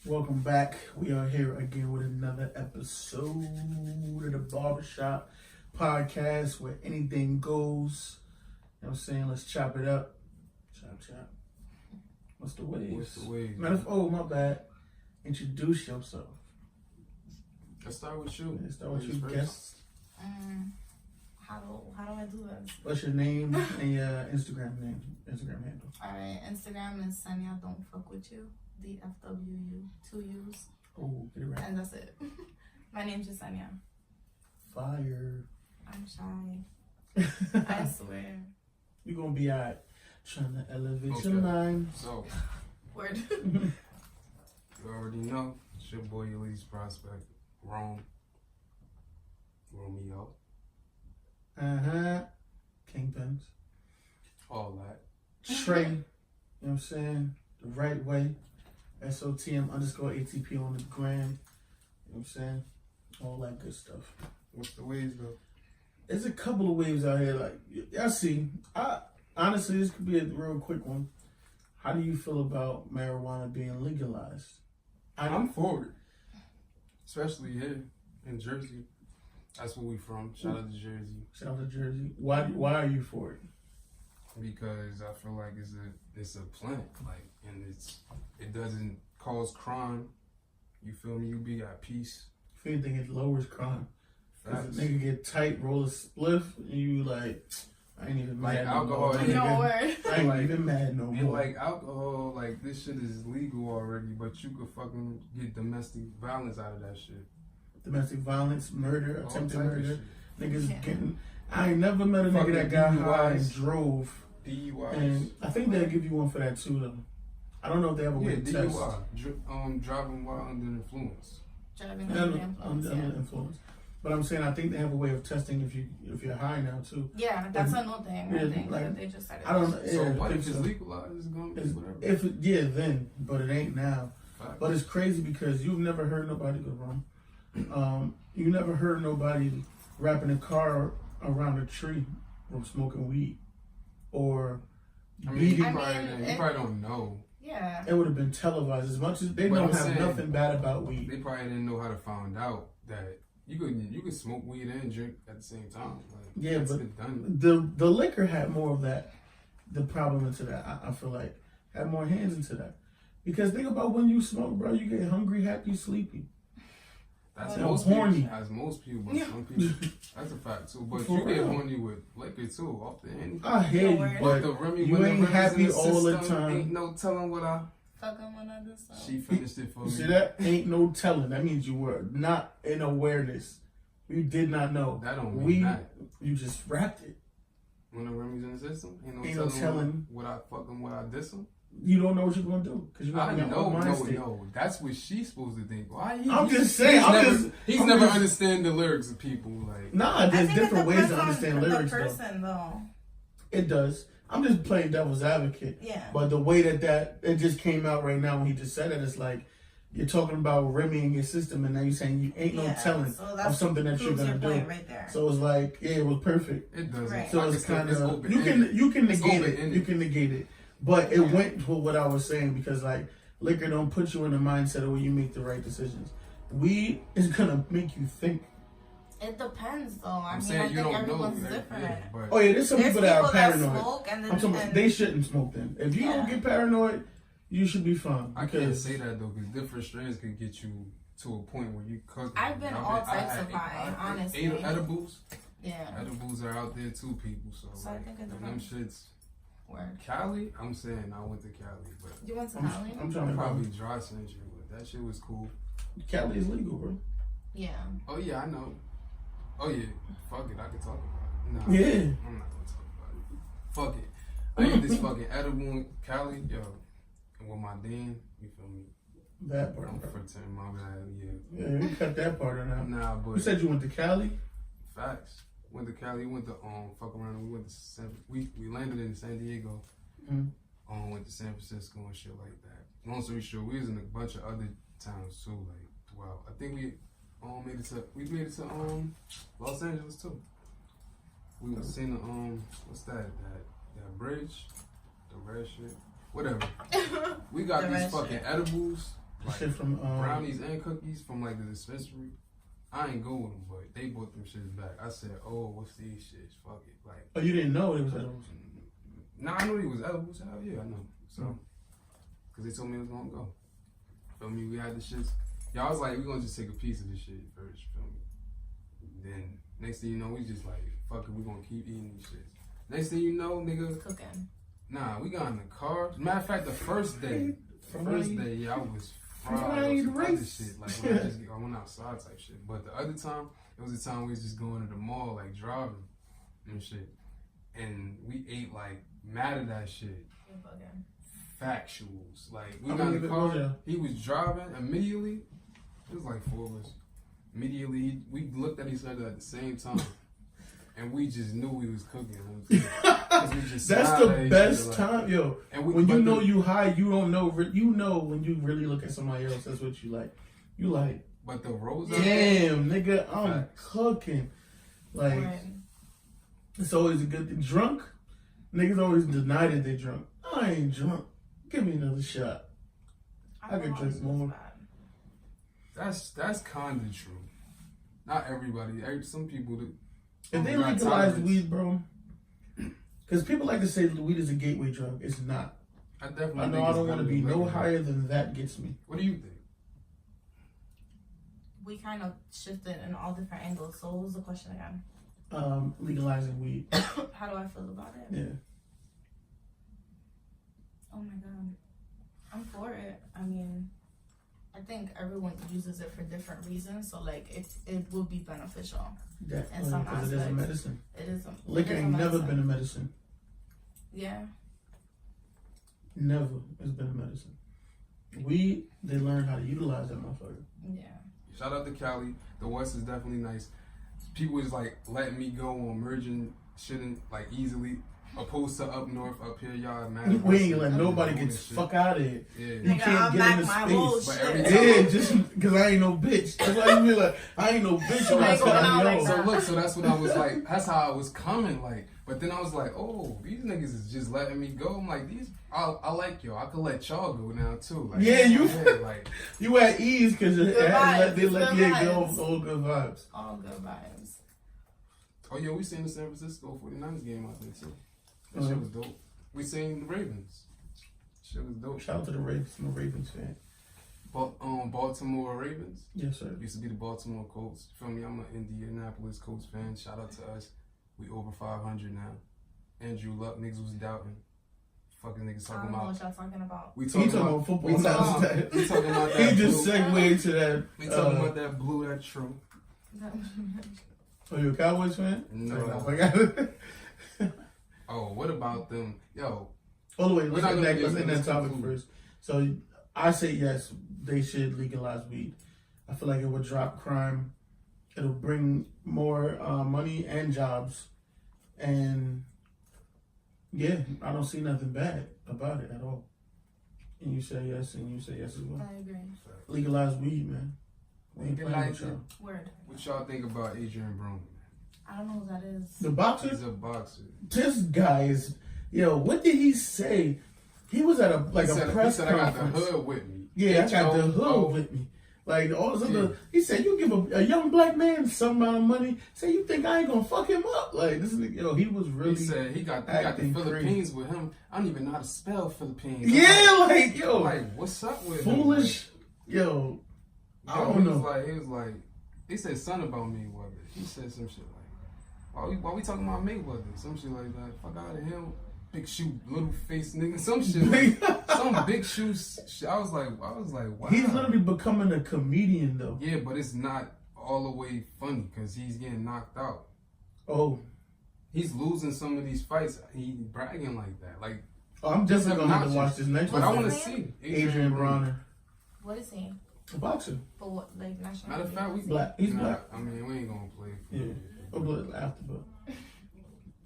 Welcome back. We are here again with another episode of the Barbershop Podcast where anything goes. You know what I'm saying? Let's chop it up. Chop. What's the waves? My bad. Introduce yourself. Let's start with you. Guest. How do I do this? What's your name and your Instagram handle? Alright, Instagram is Sanya Don't Fuck With You. DFWU, 2 U's. Oh, get it right. And that's it. My name's just Sanya. Fire. I'm shy. I swear. You're gonna be alright. Trying to elevate your mind. So, Word. you already know. It's your boy, your least prospect, Romeo. Kingpins. All that. Trey. You know what I'm saying? The right way. SOTM_ATP on the gram. You know what I'm saying? All that good stuff. What's the waves though? There's a couple of waves out here. Like, y'all see. Honestly, this could be a real quick one. How do you feel about marijuana being legalized? I'm for it. Especially here in Jersey. That's where we from. Shout out to Jersey. Why are you for it? Because I feel like it's a plant, like, and it doesn't cause crime. You feel me? You be at peace. If anything, it lowers crime. Facts. Cause a nigga get tight, roll a spliff, and you like, I ain't even mad alcohol. no more. No word. I ain't even mad no And more. like alcohol, like this shit is legal already, but you could fucking get domestic violence out of that shit. Domestic violence, murder, All attempted type of murder. shit. Niggas Yeah. getting. I ain't never met a nigga Fucking that got high and DUIs. drove. DUIs. And I think they'll give you one for that too, though. I don't know if they have a way to test. DUI, driving while under influence. Driving Yeah, under influence. under influence. But I'm saying I think they have a way of testing if you're high now too. Yeah, that's a new thing. Yeah, I think like, they just started. I don't know. So Yeah, what I if think it's so. legalized? It's gonna be whatever. If then, but it ain't now. Facts. But it's crazy because you've never heard nobody go wrong. You never heard nobody wrapping a car around a tree from smoking weed or beating. You probably don't know. Yeah. It would have been televised as much as they But don't I'm have saying, nothing bad about weed. They probably didn't know how to find out that you could smoke weed and drink at the same time. Like, Yeah, that's but been done. the liquor had more of that. The problem into that, I feel like, had more hands into that. Because think about when you smoke, bro, you get hungry, happy, sleepy. That's And most horny. people. As most people, but some people. That's a fact too. But For you get real. horny with liquor too, off the end. I hear you, But but the Remy, you when the ain't Remy's happy in the all the system, time. Ain't no telling what I. Fucking one other stuff. She finished it for You me. see that? Ain't no telling. That means you were not in awareness. You did not know. That don't mean that. You just wrapped it. When the Remy's in the system, Ain't no telling. what I fucking what I diss him. You don't know what you're gonna do because you're I not in your own mind state. no. That's what she's supposed to think. Why? I'm just saying. He's never understand the lyrics of people. Like, Nah, I there's think it different ways to depends understand on lyrics, the person, though. It does. I'm just playing devil's advocate. Yeah. But the way that it just came out right now when he just said it, it's like you're talking about Remy in your system, and now you're saying you ain't no telling of something that you're gonna do. Right there. So it's like, yeah, it was perfect. it doesn't. Right. So it's kind of you can negate it. You can negate it, but it went to what I was saying because like liquor don't put you in the mindset of where you make the right decisions. Weed is gonna make you think. It depends, though. I saying think you don't everyone's know. different. Yeah, but Oh yeah, there's some people that are paranoid. Smoke and then, I'm talking about, they shouldn't smoke then. If you don't get paranoid, you should be fine. I can't say that though, because different strains could get you to a point where you cook. I've been all types of high, honestly. Edibles. Yeah. Edibles are out there too, people. So I like, think it them depends. shits. Word. Cali, I'm saying I went to Cali, but You went to Cali? I'm trying to probably dry century, but that shit was cool. Cali is legal, bro. Yeah. Oh yeah, I know. Oh yeah, fuck it, I can talk about it. Nah, Yeah. I'm not gonna talk about it. Fuck it. I get this fucking edible in Cali, yo, and with my Dan, you feel me? That part. I'm pretending my bad, yeah. Yeah, we cut that part out. Nah, but You said you went to Cali? facts. Went to Cali, went to fuck around. We went to we landed in San Diego. Mm-hmm. Went to San Francisco and shit like that. Long story short, we was in a bunch of other towns too. Like, wow, I think we made it to Los Angeles too. We was seeing the what's that bridge, the red shit, whatever. We got The these red fucking shit. edibles. like shit from brownies and cookies from like the dispensary. I ain't go with them, but they brought them shits back. I said, "Oh, what's these shits? Fuck it." Like, oh, you didn't know it was edibles? Nah, I knew he was edibles. Hell yeah, I know. So, cause they told me it was gonna go. Feel me? We had the shits. Y'all was like, we gonna just take a piece of this shit first. Feel me? Then next thing you know, we just like, fuck it, we gonna keep eating these shits. Next thing you know, nigga, Cooking. nah, we got in the car. Matter of fact, the first day, yeah, I was fried Fried with some other rice. shit. Like when I went outside type shit. But the other time, it was the time we was just going to the mall, like driving and shit. And we ate like mad at that shit. You're bugging. Factuals. Like we How got many in the of it was car, there? he was driving immediately. It was like 4 of us. Immediately, we looked at each other at the same time. And we just knew we was cooking. That's the best time, yo. And when you know you high, you don't know. You know when you really look at somebody else. That's what you like. You like. But the rose. Damn, nigga, I'm cooking. Like, Right. it's always a good thing. Drunk, niggas always deny that they drunk. I ain't drunk. Give me another shot. I could drink more. That's kind of true. Not everybody. Some people that. If they legalize weed, bro, because people like to say weed is a gateway drug. It's not. I definitely. I know I don't want to be no higher than that gets me. What do you think? We kind of shifted in all different angles. So what was the question again? Legalizing weed. How do I feel about it? Yeah. Oh my god. I'm for it. I mean, I think everyone uses it for different reasons. So like it would be beneficial. Definitely, some because it is a aspects. medicine. It is Liquor ain't never been a medicine. Yeah. Never has been a medicine. Weed, they learn how to utilize that motherfucker. Yeah. Shout out to Cali. The West is definitely nice. People is like letting me go on merging shit in, like easily. Opposed to up north, up here, y'all mad. We ain't let nobody get the fuck out of here. Yeah. You Nigga, can't I'll get back in my the whole space. But every shit. time- Yeah, just because I ain't no bitch. That's why you be like, I ain't no bitch. You I'm ain't going out like So that. look, so that's what I was like. That's how I was coming, like. But then I was like, oh, these niggas is just letting me go. I'm like, I like y'all. I could let y'all go now too. Like, Yeah, you- like. You at ease because they let Good you go vibes. all good vibes. All good vibes. Oh yeah, we seen the San Francisco 49ers game out there too. That shit was dope. We seen the Ravens. Shit was dope. Shout out to the Ravens. I'm a Ravens fan. Baltimore Ravens. Yes, sir. Used to be the Baltimore Colts. Feel me? I'm an Indianapolis Colts fan. Shout out to us. We over 500 now. Andrew Luck, niggas was doubting. Fucking niggas I talking don't know about. what y'all talking about. We He talking talking about about football. We now. talking, we talking about He that just blue. segued to that. We talking about that blue, that true. Are you a Cowboys fan? No. I got it. Oh, what about them? Yo, All the way, We're let's not end gonna that, be let's able end to that topic conclude. first. So I say yes, they should legalize weed. I feel like it would drop crime. It'll bring more money and jobs. And yeah, I don't see nothing bad about it at all. And you say yes, and you say yes as well. I agree. Legalize weed, man. We ain't playing with Legalize it. y'all. Word. what y'all think about Adrian Broner? I don't know who that is. The boxer? He's a boxer. This guy is, yo, what did he say? He was at a He said, press he said, I got conference. the hood with me. Yeah, I got the H-O-O. hood with me. Like all this other, Yeah. he said, you give a young black man some amount of money, say you think I ain't gonna fuck him up? Like this nigga, yo, he was really. He said he got the acting Philippines with him. I don't even know how to spell Philippines. Yeah, like yo, I'm like, what's up with foolish, yo. him? I Like, don't know. He was like, he said something about Mayweather. He said some shit like, why we talking about Mayweather? Some shit like that. Fuck out of him. Big shoe, little face nigga. Some shit. Like, some big shoes. I was like, wow. He's literally becoming a comedian though. Yeah, but it's not all the way funny because he's getting knocked out. Oh, He's losing some of these fights. He bragging like that. Like, I'm just gonna have to obnoxious. watch this next but one. I want to his see Adrian Bronner, What is he? a boxer, But what, like, national? Matter of fact, we black. He's nah, black. I mean, we ain't gonna play. Yeah, or blood after,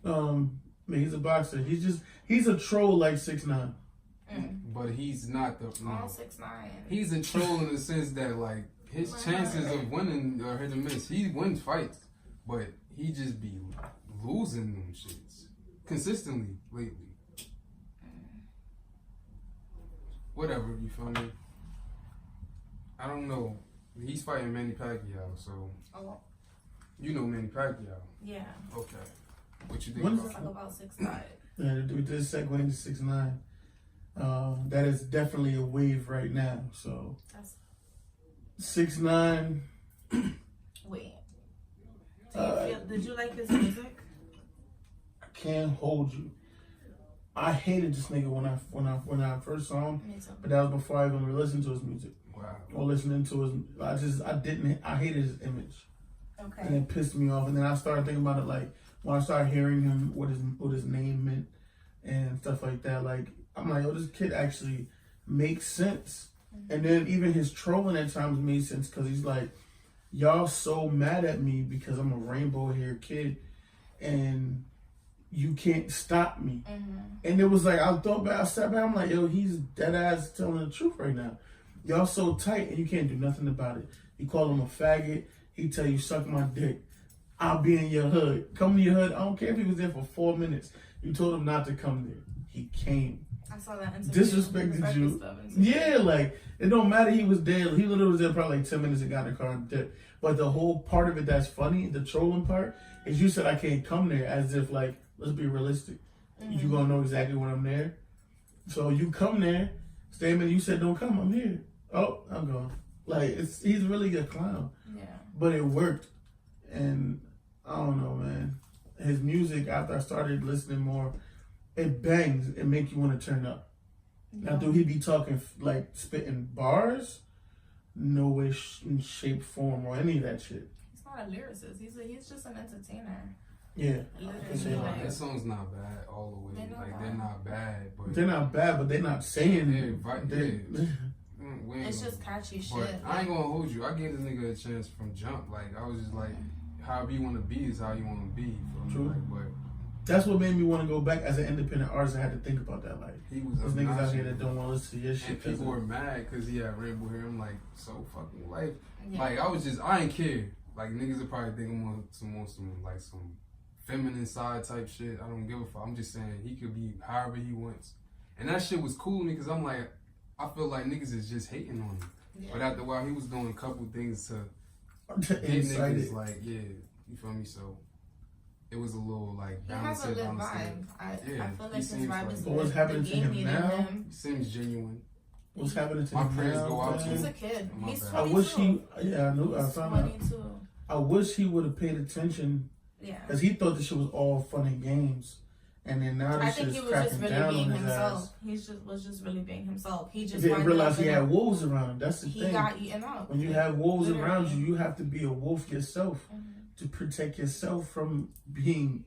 but man, he's a boxer. He's a troll like 6ix9ine. But he's not the. All No. 6'9". He's a troll in the sense that like his chances of winning are hit or miss. He wins fights, but he just be losing them shits consistently lately. Whatever, you feel me? I don't know. He's fighting Manny Pacquiao, so. Oh. You know Manny Pacquiao. Yeah. Okay. What you think It's about like about 6'5". Yeah, we did segue into 6'9". That is definitely a wave right now. So That's 6'9". Wait. Did you like his music? I can't hold you. I hated this nigga when I first saw him, Me too. but that was before I even listened to his music Wow. or listening to his. I hated his image, Okay. and it pissed me off. And then I started thinking about it, like when I started hearing him, what his name meant and stuff like that. Like I'm like, oh, this kid actually makes sense. Mm-hmm. And then even his trolling at times made sense because he's like, y'all so mad at me because I'm a rainbow haired kid, and you can't stop me. Mm-hmm. And it was like, I thought back, I sat back, I'm like, yo, he's dead ass telling the truth right now. Y'all so tight and you can't do nothing about it. He call him a faggot. He tell you, suck my dick. I'll be in your hood. Come to your hood. I don't care if he was there for 4 minutes. You told him not to come there. He came. I saw that interview. Disrespected you. Yeah, like, it don't matter he was there. He literally was there probably like 10 minutes and got in the car and dipped. But the whole part of it that's funny, the trolling part, is you said I can't come there as if like, let's be realistic. Mm-hmm. You gonna know exactly when I'm there. So you come there, stay a minute, you said don't come, I'm here. Oh, I'm gone. Like he's really a clown. Yeah. But it worked. And I don't know, man. His music, after I started listening more, it bangs. It make you want to turn up. Yeah. Now, do he be talking, like, spitting bars? No way, shape, form, or any of that shit. He's not a lyricist. He's just an entertainer. Yeah. Literally, like, That song's not bad all the way. They're not bad, but they're not bad, but they're not saying it's just catchy shit. But I ain't gonna hold you. I gave this nigga a chance from jump. Like I was just like, however you want to be is how you want to be. True. Like, but that's what made me want to go back as an independent artist. I had to think about that. Like, he was there's niggas out here that don't want to listen to your shit. And people were mad because he had rainbow hair. I'm like, so fucking life. Yeah. Like I ain't care. Like niggas would probably think I'm on some feminine side type shit. I don't give a fuck. I'm just saying he could be however he wants. And that shit was cool to me because I'm like, I feel like niggas is just hating on him. Yeah. But after a while, he was doing a couple things to get niggas like, yeah, you feel me? So it was a little like balance. He has a good vibe. I feel like his vibe is good. What's happening to him now? He seems genuine. What's happening to my him prayers now? Go out to He's him. a kid. He's 22. I wish he. Yeah, I knew. I He's found 22. out. I wish he would have paid attention. Yeah. Because he thought this shit was all fun and games. And then now this shit is cracking down on his ass. He was just really being himself. He just didn't realize he had wolves around him. That's the thing. He got eaten up. When you have wolves around you, you have to be a wolf yourself to protect yourself from being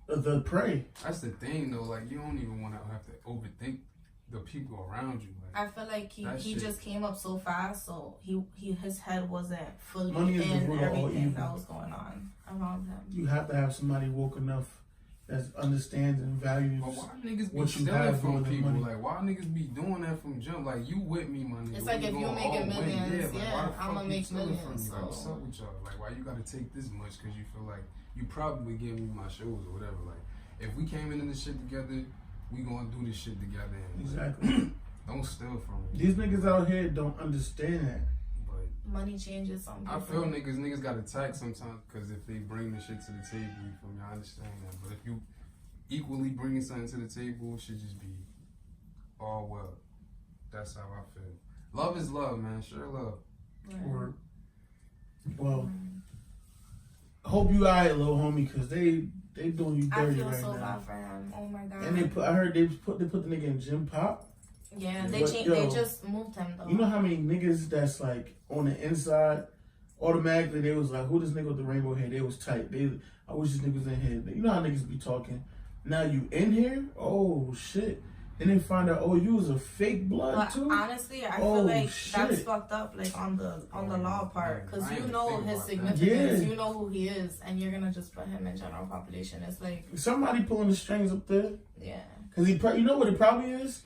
the prey. That's the thing, though. Like, you don't even want to have to overthink the people around you. Like, I feel like he just came up so fast, so his head wasn't fully in everything that was going on around him. You have to have somebody woke enough that understands and values. But why niggas be what you stealing have from more people? money. Like, why niggas be doing that from jump? Like, you with me, my nigga. It's like if you making millions, I'm gonna make millions. From me? Like, what's up with y'all? Like, why you gotta take this much? Because you feel like you probably give me my shows or whatever. Like, if we came into this shit together, we gonna do this shit together. And, exactly. Don't steal from me. These niggas out here don't understand that. But money changes something. I feel niggas got attacked sometimes because if they bring the shit to the table, you feel me? I understand that. But if you equally bringing something to the table, it should just be all well. That's how I feel. Love is love, man. Sure love. Or, well, hope you alright, little homie, because they doing you dirty right now. I feel so bad for him. Oh my god. And I heard they put the nigga in gym pop. Yeah, they just moved him though. You know how many niggas that's like on the inside, automatically they was like, who this nigga with the rainbow hair? They was tight. I wish this nigga was in here. You know how niggas be talking. Now you in here? Oh shit. And then find out, oh, you was a fake blood too? Honestly, I feel like that's fucked up, like on the law part, because you know his significance, you know who he is, and you're gonna just put him in general population. It's like somebody pulling the strings up there. Yeah. Because you know what it probably is?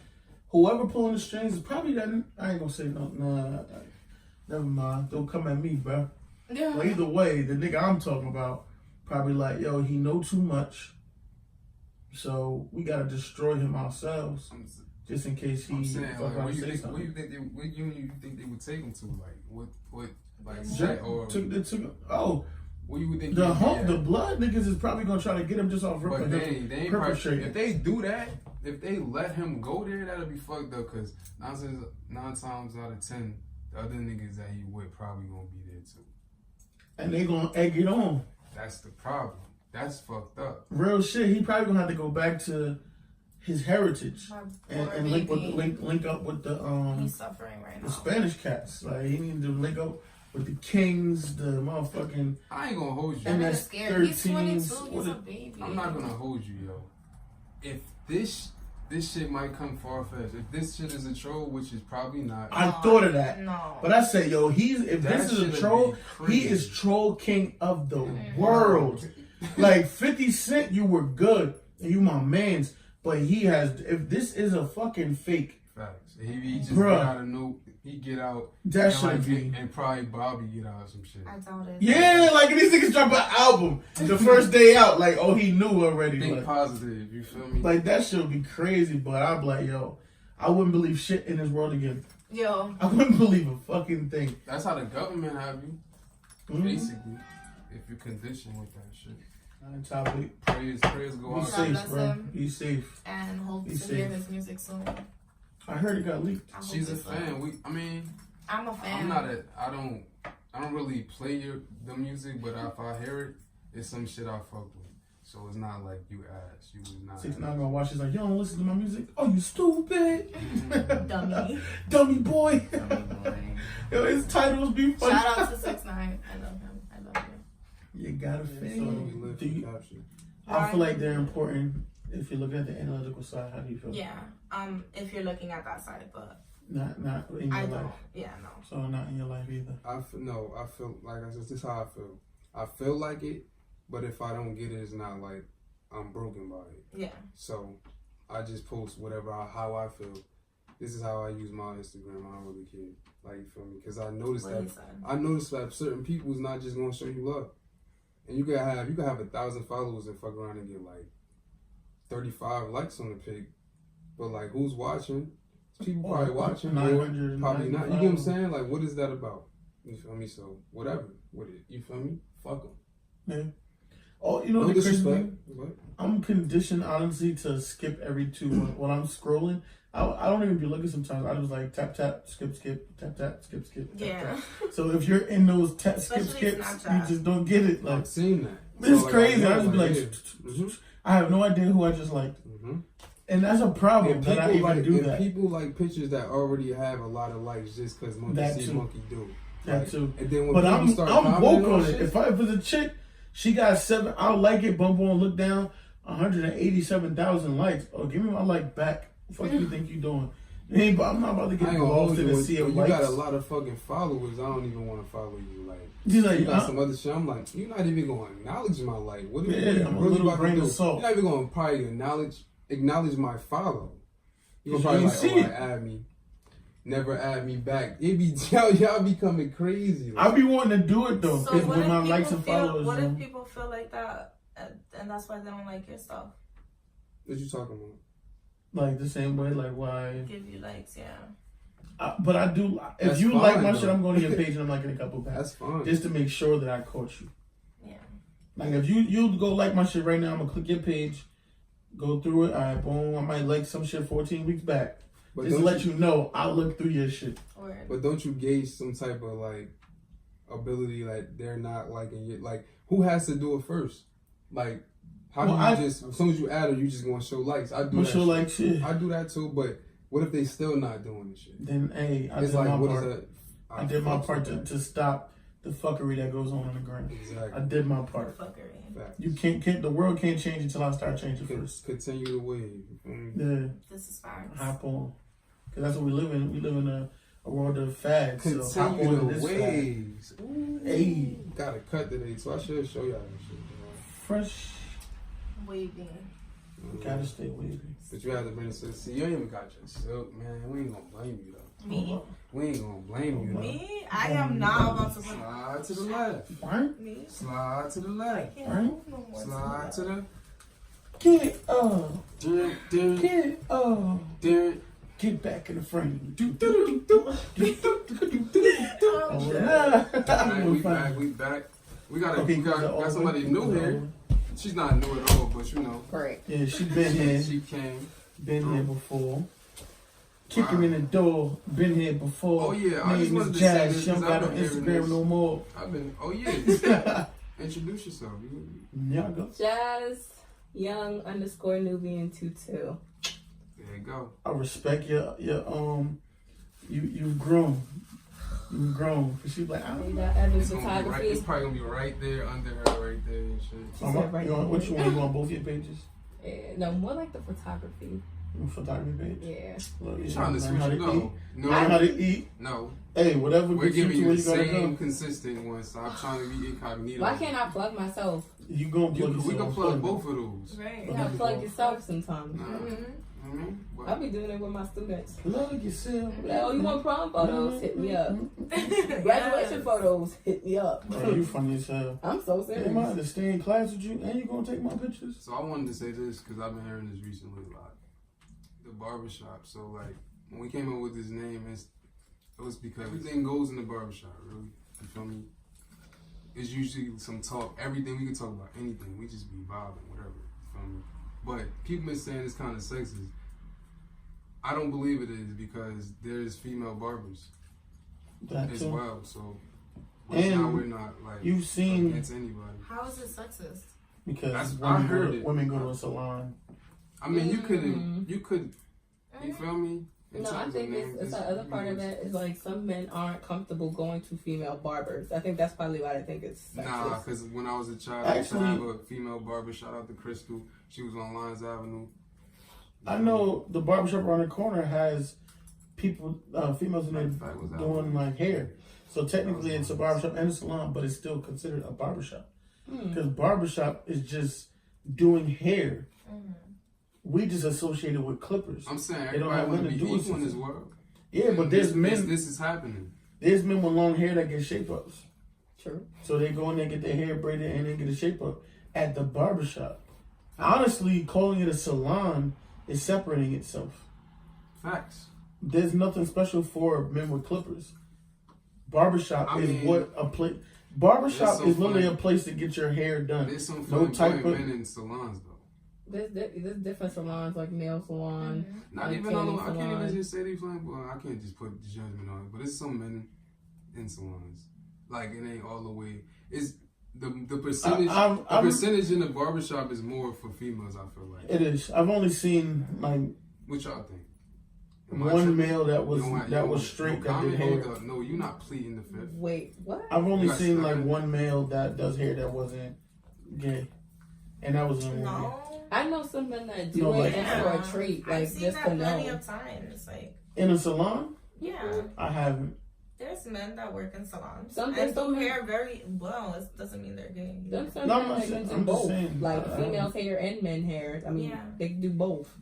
Whoever pulling the strings is probably that. I ain't gonna say no. Nah, never mind. Don't come at me, bro. Yeah. Well, either way, the nigga I'm talking about probably like, yo, he know too much. So we gotta destroy him ourselves just in case he. I'm saying, like, where you think they would take him to? Like, what, like, set or what you would think? The blood niggas is probably gonna try to get him just off. But they ain't probably, if they do that, if they let him go there, that'll be fucked up. Cause 9 times out of 10, the other niggas that he with probably gonna be there too. And they gonna egg it on. That's the problem. That's fucked up. Real shit. He probably gonna have to go back to his heritage and link up with the he's suffering right now. The Spanish cats. Like he need to link up with the Kings, the motherfucking. I ain't gonna hold you. And that's scared. He's 22. He's a baby. I'm not gonna hold you, yo. If this shit might come far-fetched. If this shit is a troll, which is probably not. I thought of that. No. But I said, yo, if this is a troll, he is troll king of the world. Like 50 Cent, you were good and you my mans, but if this is a fucking fake. Facts. He just get out of he get out. That should be. And probably Bobby get out some shit. I doubt it. Yeah, like these niggas drop an album the first day out. Like, oh, he knew already. Think like, positive, you feel me? Like that shit would be crazy, but I'd be like, yo, I wouldn't believe shit in this world again. Yo. I wouldn't believe a fucking thing. That's how the government have you. Basically. If you're conditioned with that shit. On topic. Prayers go out. Be safe, bro. Be safe. And hope to hear his music soon. I heard it got leaked. She's a fan. I'm a fan. I don't really play the music, but if I hear it, it's some shit I fuck with. So it's not like you asked. You was not. 6ix9ine gonna watch. She's like, you don't listen to my music? Oh, you stupid. Dummy. Dummy boy. Yo, his titles be funny. Shout out to 6ix9ine. I love him. I love you. You got a fan. So I feel like they're important if you look at the analytical side. How do you feel? Yeah. If you're looking at that side, but not in your life. Yeah, no. So not in your life either. I feel like this is how I feel. I feel like it, but if I don't get it, it's not like I'm broken by it. Yeah. So I just post how I feel. This is how I use my Instagram. I don't really care. Like, you feel me? Because I noticed that certain people is not just gonna show you love. And you can have 1,000 followers and fuck around and get like 35 likes on the pic, but like who's watching? People probably watching, 900, probably not. You get what I'm saying? Like, what is that about? You feel me? So whatever with it. You feel me? Fuck them. Yeah. Oh, you know no the crazy disrespect. thing? What? I'm conditioned honestly to skip every 2 when I'm scrolling. I don't even be looking sometimes. I just like tap tap skip tap tap skip tap tap. So if you're in those skips, you just don't get it. Like I've seen that. It's crazy. I just be like, I have no idea who I just liked. And that's a problem that I even do that. People like pictures that already have a lot of likes just because monkey see, monkey do. That too. And then when but I'm woke on it. Shit, if it's a chick, she got 7. I'll like it. Bump on, look down. 187,000 likes. Oh, give me my like back. What the fuck you think you doing? I'm not about to get involved in and see it. You got a lot of fucking followers. I don't even want to follow you. Like, you got some other shit. I'm like, you're not even going to acknowledge my like. What are you really about to do? You're not even going to probably acknowledge my follow. You're probably like, add me. Never add me back. It be y'all be coming crazy. Like. I be wanting to do it though. So with my likes and followers. What if people feel like that, and that's why they don't like your stuff? What you talking about? Like the same way, like why? Give you likes, yeah. But I do. If that's you fine, like my shit, I'm going to your page and I'm liking a couple back. That's fine. Just to make sure that I caught you. Yeah. Like if you go like my shit right now, I'm gonna click your page, go through it. All right, boom. I might like some shit 14 weeks back. But just to let you know, I look through your shit. But don't you gauge some type of like ability, like they're not liking you? Like who has to do it first? Like. How do you just, as soon as you add her, you just gonna show likes? I do that show like shit. I do that too, but what if they still not doing the shit? Then, hey, I did my part. I did my part to stop the fuckery that goes on the ground. Exactly. I did my part. Fuckery. Facts. You can't, the world can't change until I start changing first. Continue the wave. Yeah. This is facts. Hop on. Because that's what we live in. We live in a world of fads. Continue so hop on the waves. Hey. Got a cut today, so I should show y'all that shit. Fresh. Wavy. Gotta stay wavy. But you have to bring it to see. You ain't even got your silk, man. We ain't gonna blame you though. Me? We ain't gonna blame you though. Me? I am not about to slide to the left. Right? Me? Slide to the left. Right? Slide to the. Get up. Get up. Get back in the frame. We back. We got somebody new here. She's not new at all, but you know. Right. Yeah, she been here. She came. Been here before. Kicking in the door. Been here before. Oh yeah, I just wanted to Jazz. say this. She don't got on Instagram no more. Oh yeah. Introduce yourself. Yeah, go. Jazz Young _ Nubian 22. There you go. I respect your you've grown. You've grown. Cause she's like, I don't know. It's probably gonna be right there under her right there and shit. What you want? You want both your pages? No, more like the photography. Photography page? Yeah. Well, You trying to switch it up? No. Learn how to eat. No. Hey, whatever. We're giving you the same go. consistent one. Stop trying to be incognito. Why can't I plug myself? You gonna plug yourself? We can plug both of those. Right. You gotta plug yourself sometimes. Mm-hmm. I'll be doing it with my students. Plug yourself. Like, oh, you want prom photos? Hit me up. Graduation photos? Hit me up. Oh, you funny as hell. I'm so serious. Am I to stay in class with you and you gonna take my pictures? So I wanted to say this because I've been hearing this recently a lot. The barbershop. So like when we came up with this name, it was because everything goes in the barbershop. Really, you feel me? It's usually some talk. Everything we can talk about, anything. We just be vibing, whatever. You feel me? But people been saying it's kind of sexist. I don't believe it is because there's female barbers as well. So we're not like you've seen against anybody. How is it sexist? Because women go to a salon. I mean, you could, you feel me? No, I think it's the other part of it is like some men aren't comfortable going to female barbers. I think that's probably why I think it's sexist. Nah, because when I was a child, I used to have a female barber. Shout out to Crystal. She was on Lyons Avenue. I know the barbershop around the corner has people, females in there doing like hair. So technically it's a barbershop and a salon, but it's still considered a barbershop. Because barbershop is just doing hair. We just associate it with clippers. I'm saying everybody want to be equal in this world. Yeah, but there's men. This is happening. There's men with long hair that get shape ups. True. So they go in there, get their hair braided, and they get a shape up at the barbershop. Honestly, calling it a salon is separating itself. Facts. There's nothing special for men with clippers. Barbershop is what a place. Barbershop is literally a place to get your hair done. There's some fun men in salons though. There's different salons like nail salon. Not even all. I can't even just say they flamboyant. Well, I can't just put the judgment on it. But it's some men in salons. Like it ain't all the way. It's the percentage. The percentage in the barbershop is more for females. I feel like it is. I've only seen like. What y'all think? One male that was straight that did hair. No, you're not pleading the fifth. Wait, what? I've only seen like one male that does hair that wasn't gay, and that was in No. I know some men that do it for a treat, like just to know. Plenty of times, like in a salon. Yeah, I haven't. There's men that work in salons. Some do hair very well. It doesn't mean they're gay. Some do both, like females' hair and men hair. I mean, they do both.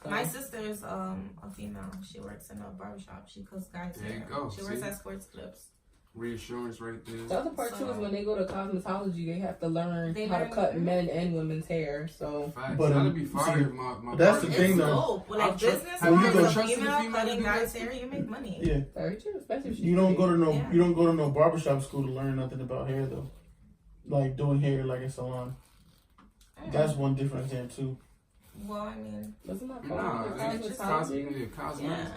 So. My sister is a female. She works in a barbershop. She cuts guys' hair. She works at Sports Clips. Reassurance right there. The other part too is when they go to cosmetology, they have to learn how to cut men and women's hair. So, but that'd be fire. That's the thing, though. Like business, when you go a female cutting guys' hair, you make money. Yeah, very true. Especially if you don't go to no barbershop school to learn nothing about hair though. Like doing hair like a salon. That's one difference there too. Well, I mean, wasn't that cosmetics?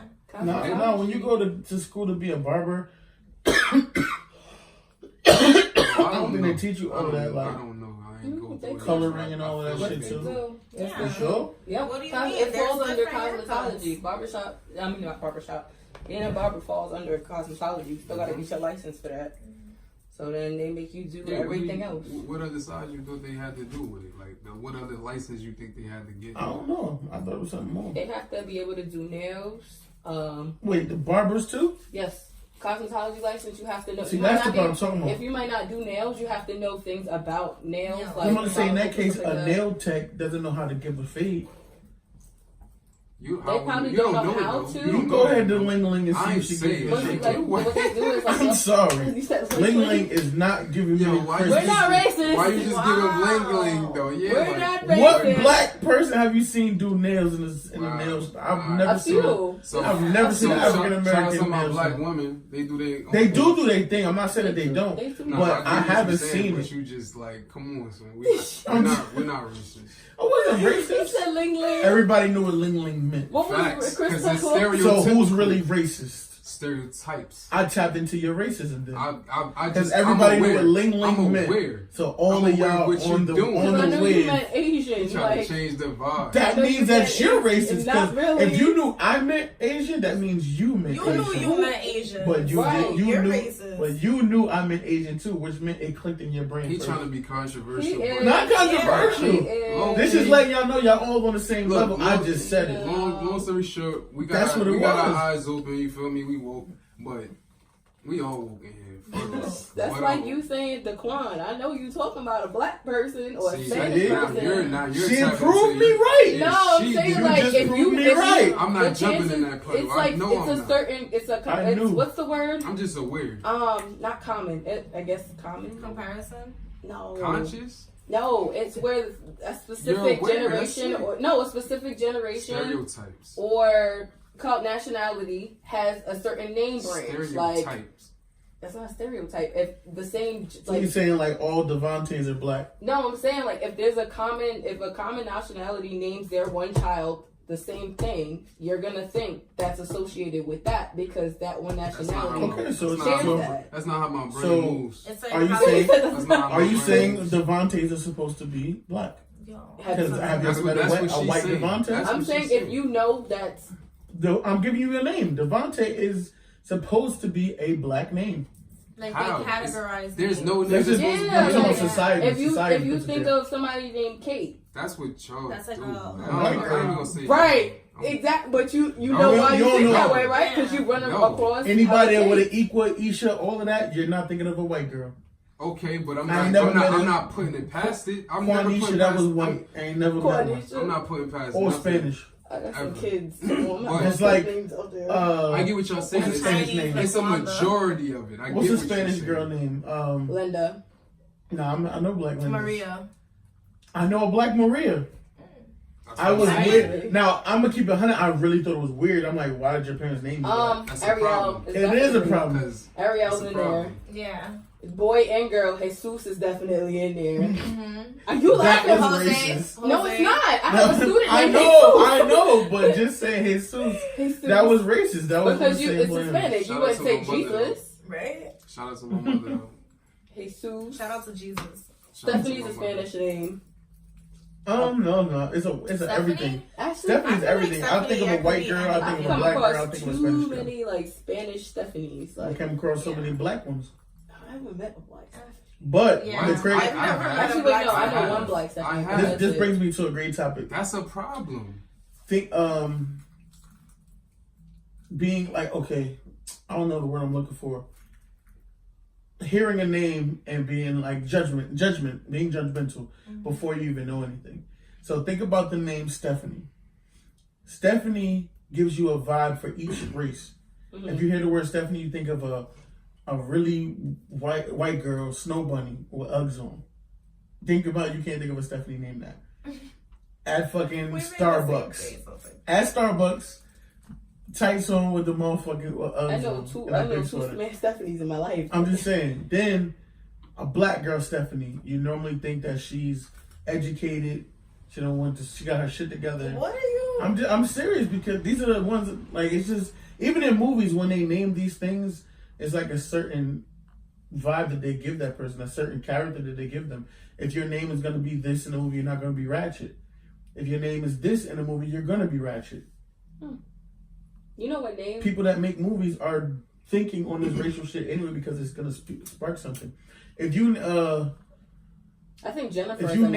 No, when you go to school to be a barber. I don't think they teach you all of that, like I don't know. I ain't go coloring and all of that shit too. Yeah. For sure. Yeah. What do you mean? It falls under cosmetology. Barbershop. I mean, not barbershop. Being a barber falls under cosmetology. You still gotta get your license for that. So then they make you do everything else. What other sides you thought they had to do with it? Like, what other license you think they had to get? I don't know. I thought it was something more. They have to be able to do nails. Wait, the barbers too? Yes. Cosmetology license, you have to know. See, that's the part I'm talking about. If you might not do nails, you have to know things about nails. Yeah. Like, I'm going to say in that case, a nail tech doesn't know how to give a fade. They probably don't know how to. You go ahead to Ling Ling and see if she say gives it. me What they do is like, I'm sorry. Ling Ling is not giving me We're not racist. Why you just giving Ling Ling though? Yeah, We're like, not racist. What black person have you seen do nails in the nails? I've never seen. I've never seen an African American nails. Black women, they do They do their thing. I'm not saying that they don't, but I haven't seen it. it. You just like, come on, son. We're not racist. I wasn't racist. He said Ling Ling. Everybody knew what Ling Ling meant. What was Chris Tucker? So who's really racist? Stereotypes. I tapped into your racism then. Because everybody knew what Ling Ling I'm meant. aware. So all of y'all on the you meant Asian. Trying to change the vibe. That means that you're racist. Because really. if you knew I meant Asian, that means you meant Asian. You knew you meant Asian. But you're knew, racist. But you knew I meant Asian too, which meant it clicked in your brain. He's trying to be controversial. Not controversial. This is letting y'all know y'all all on the same level. I just said it. Long story short, we got our eyes open. You feel me? We woke, but we all woke in here. That's like you saying Daquan. I know you talking about a black person or a Spanish person. You're she proved me right. No, I'm saying like if you right. I'm not jumping in that puddle. It's like it's what's the word? I'm just aware. Not common. I guess common comparison. No. Conscious. No, it's where a specific generation a specific generation stereotypes or called nationality has a certain name branch. Like that's not a stereotype. If the same, so you're saying like all Devontaes are black? No, I'm saying like if a common nationality names their one child the same thing, you're gonna think that's associated with that because that one nationality. That's not how my brain moves. Are you saying Devontaes are supposed to be black? Because have you ever met a white Devontae? I'm saying if you know that's. I'm giving you a name. Devontae is supposed to be a black name. Like how? They categorize. There's no. Society. If you think of somebody named Kate. That's what Charles. That's like right. Exactly. But you know why you think that way, right? Because you run across anybody with an Equa, Isha, all of that. You're not thinking of a white girl. Okay, but I'm not putting it past it. I'm never putting past that was white. I ain't never met one. I'm not putting past or Spanish. I got some kids. It's like I get what y'all saying. What's the Spanish name? It's a majority of it. What's the Spanish girl name? Linda. No, I know black Linda. Maria. I know a black Maria. I was weird. Now I'm gonna keep it 100. I really thought it was weird. I'm like, why did your parents name you that? Ariel. It is a problem. Ariel's in there. Yeah. Boy and girl, Jesus is definitely in there. Mm-hmm. Are you laughing? That was racist. No, it's not. I have a student named I know, but just saying Jesus. That was racist. That was because it's Hispanic. You wouldn't say Jesus, right? Shout out to my mother. Jesus. Shout out to Jesus. Stephanie's a Spanish name. No. It's a everything. Stephanie's everything. I think of a white girl. I think of a black girl. I think of a Spanish girl. Too many like Spanish Stephanies. I came across so many black ones. I haven't met a black Stephanie. But I know one black Stephanie. This brings me to a great topic. That's a problem. Think being like, okay, I don't know the word I'm looking for. Hearing a name and being like judgment, being judgmental before you even know anything. So think about the name Stephanie. Stephanie gives you a vibe for each race. Mm-hmm. If you hear the word Stephanie, you think of a really white girl, snow bunny with Uggs on. Think about you can't think of a Stephanie named that. At fucking Starbucks. At Starbucks. Tights on with the motherfucking Uggs. I know two Stephanies in my life. I'm just saying. Then a black girl Stephanie, you normally think that she's educated. She got her shit together. What are you? I'm serious because these are the ones that, like, it's just even in movies when they name these things, it's like a certain vibe that they give that person, a certain character that they give them. If your name is gonna be this in the movie, you're not gonna be ratchet. If your name is this in the movie, you're gonna be ratchet. You know what name? People that make movies are thinking on this racial shit anyway because it's gonna spark something. If you, I think Jennifer. If you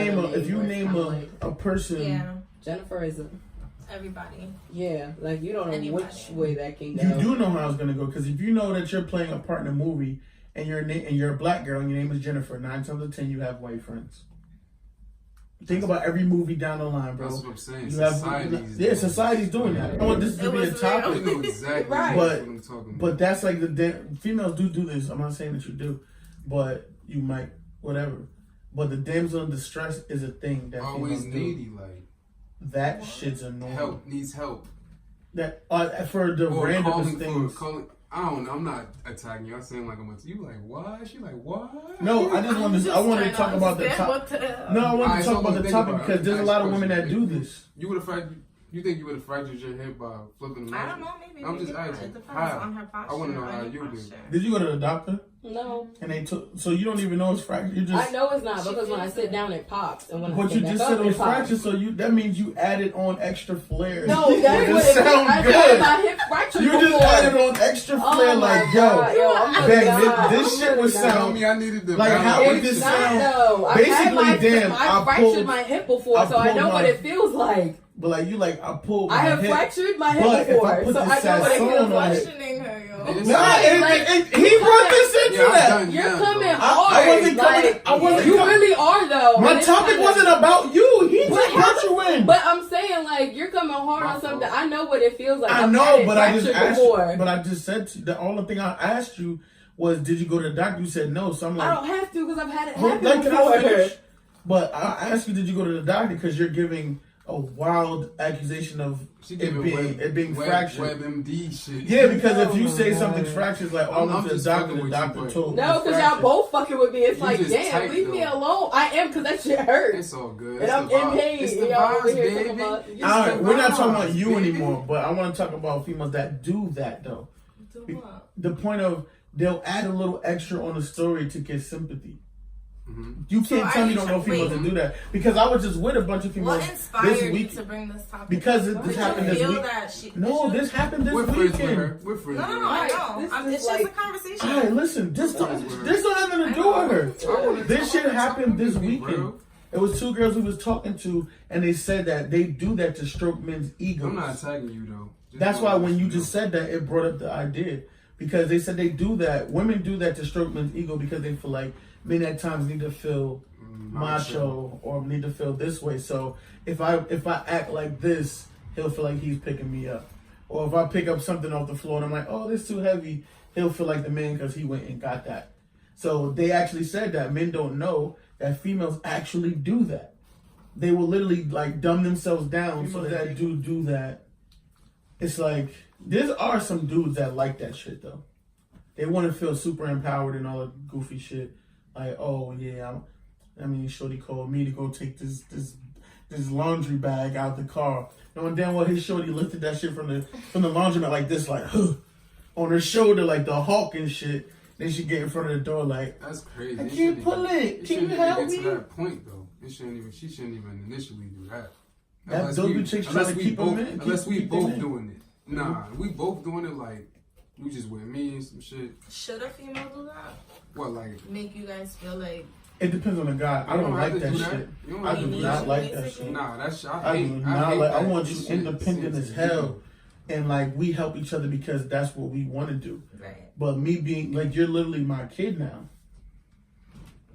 name a person, yeah, Jennifer is everybody. Yeah, like you don't know which way that can go. You do know how it's gonna go because if you know that you're playing a part in a movie and you're a black girl and your name is Jennifer, 9 times out of 10 you have white friends. Think about every movie down the line, bro. That's what I'm saying. Society's doing that. I want this to be a topic. You know exactly right. what I'm talking about. But that's like females do this. I'm not saying that you do, but you might, whatever. But the damsel in distress is a thing that always females needy, do. like that shit's annoying. Needs help. That for the randomest things. I don't know. I'm not attacking you. I saying like I'm like you. Like why? She like what? No, I just wanted. I want to talk about the topic. No, I want to talk about the topic because there's a lot of women that do this. You would have You think you would have fractured your hip by flipping the I don't know. Maybe. I'm just asking. It depends How? on her posture. I want to know how you do. Did you go to the doctor? No. And they took. So you don't even know it's fractured. You just. I know it's not because when I sit down it pops, and when I But sit you back just up, said it was pops. fractured, so that means you added on extra flair. No, that's what it sound I good. had my hip fractured You before. just added on extra flair, Oh like my yo, God, bang, this shit would Tell sound. me I needed the Like, how would It's this not sound? though. Basically, I fractured my hip before, so I know what it feels like. But like you, like I pulled. My I have hip. fractured my But hip if I before, put so the I know what it Sassoon feels on like. it- Questioning her, yo. Nah, He brought this into that. You're coming I hard. wasn't coming. Like, I wasn't. you coming. really are though. My And it's topic kinda- wasn't about you. He But just brought you in. But I'm saying, like, you're coming hard My on something. fault. I know what it feels like. I I've know, had it but I just fractured asked. before. But I just said the only thing I asked you was, did you go to the doctor? You said no. So I'm I like, don't have to because I've had it hold- happen like, can I before. finish? But I asked you, did you go to the doctor? Because you're giving a wild accusation of it being fractured. WebMD shit. Yeah, because if you say something's fractured, it's like, oh, I went to the doctor. The doctor told me. No, because y'all both fucking with me. It's You like, just damn, tight, leave me though. alone. I am because that shit hurts. It's all good. And I'm in pain. It's the and y'all over vibes, here talking baby. about. It's All right, the we're not talking vibes, about you baby. anymore, but I want to talk about females that do that though. Do what? The point of they'll add a little extra on the story to get sympathy. Mm-hmm. You can't So tell are me you you don't know females wait. that do that because I was just with a bunch of females What inspired this you week to bring this topic? because up? this Did happened you this feel week. that she? No, did this happened this We're friends with weekend. her. We're friends No, with no, her. I know. This is It's just like- a conversation. All right, listen. This don't have nothing to do with her. This shit happened this weekend. It was two girls we was talking to, and they said that they do that to stroke men's egos. I'm not attacking you though. That's why when you just said that, it brought up the idea. Because they said they do that. Women do that to stroke men's ego because they feel like men at times need to feel macho or need to feel this way. So if I act like this, he'll feel like he's picking me up. Or if I pick up something off the floor and I'm like, oh, this is too heavy, he'll feel like the man because he went and got that. So they actually said that men don't know that females actually do that. They will literally like dumb themselves down so that do that. It's like there are some dudes that like that shit though. They want to feel super empowered and all the goofy shit. Like, oh yeah, shorty called me to go take this laundry bag out the car. Knowing damn well his shorty lifted that shit from the laundromat like this, like on her shoulder, like the Hulk and shit. Then she get in front of the door like, that's crazy. I can't pull it. Can you help me? Get to that point though. She shouldn't even initially do that. Those chicks trying to keep them in. Unless we both doing it. Nah, we both doing it like you just with me and some shit. Should a female do that? What, like Make you guys feel like It depends on the guy. I don't like that shit. I do not like that shit. Nah, that shit. I do not like. I want you shit. independent as hell, and like we help each other because that's what we want to do. right? But me being like, you're literally my kid now.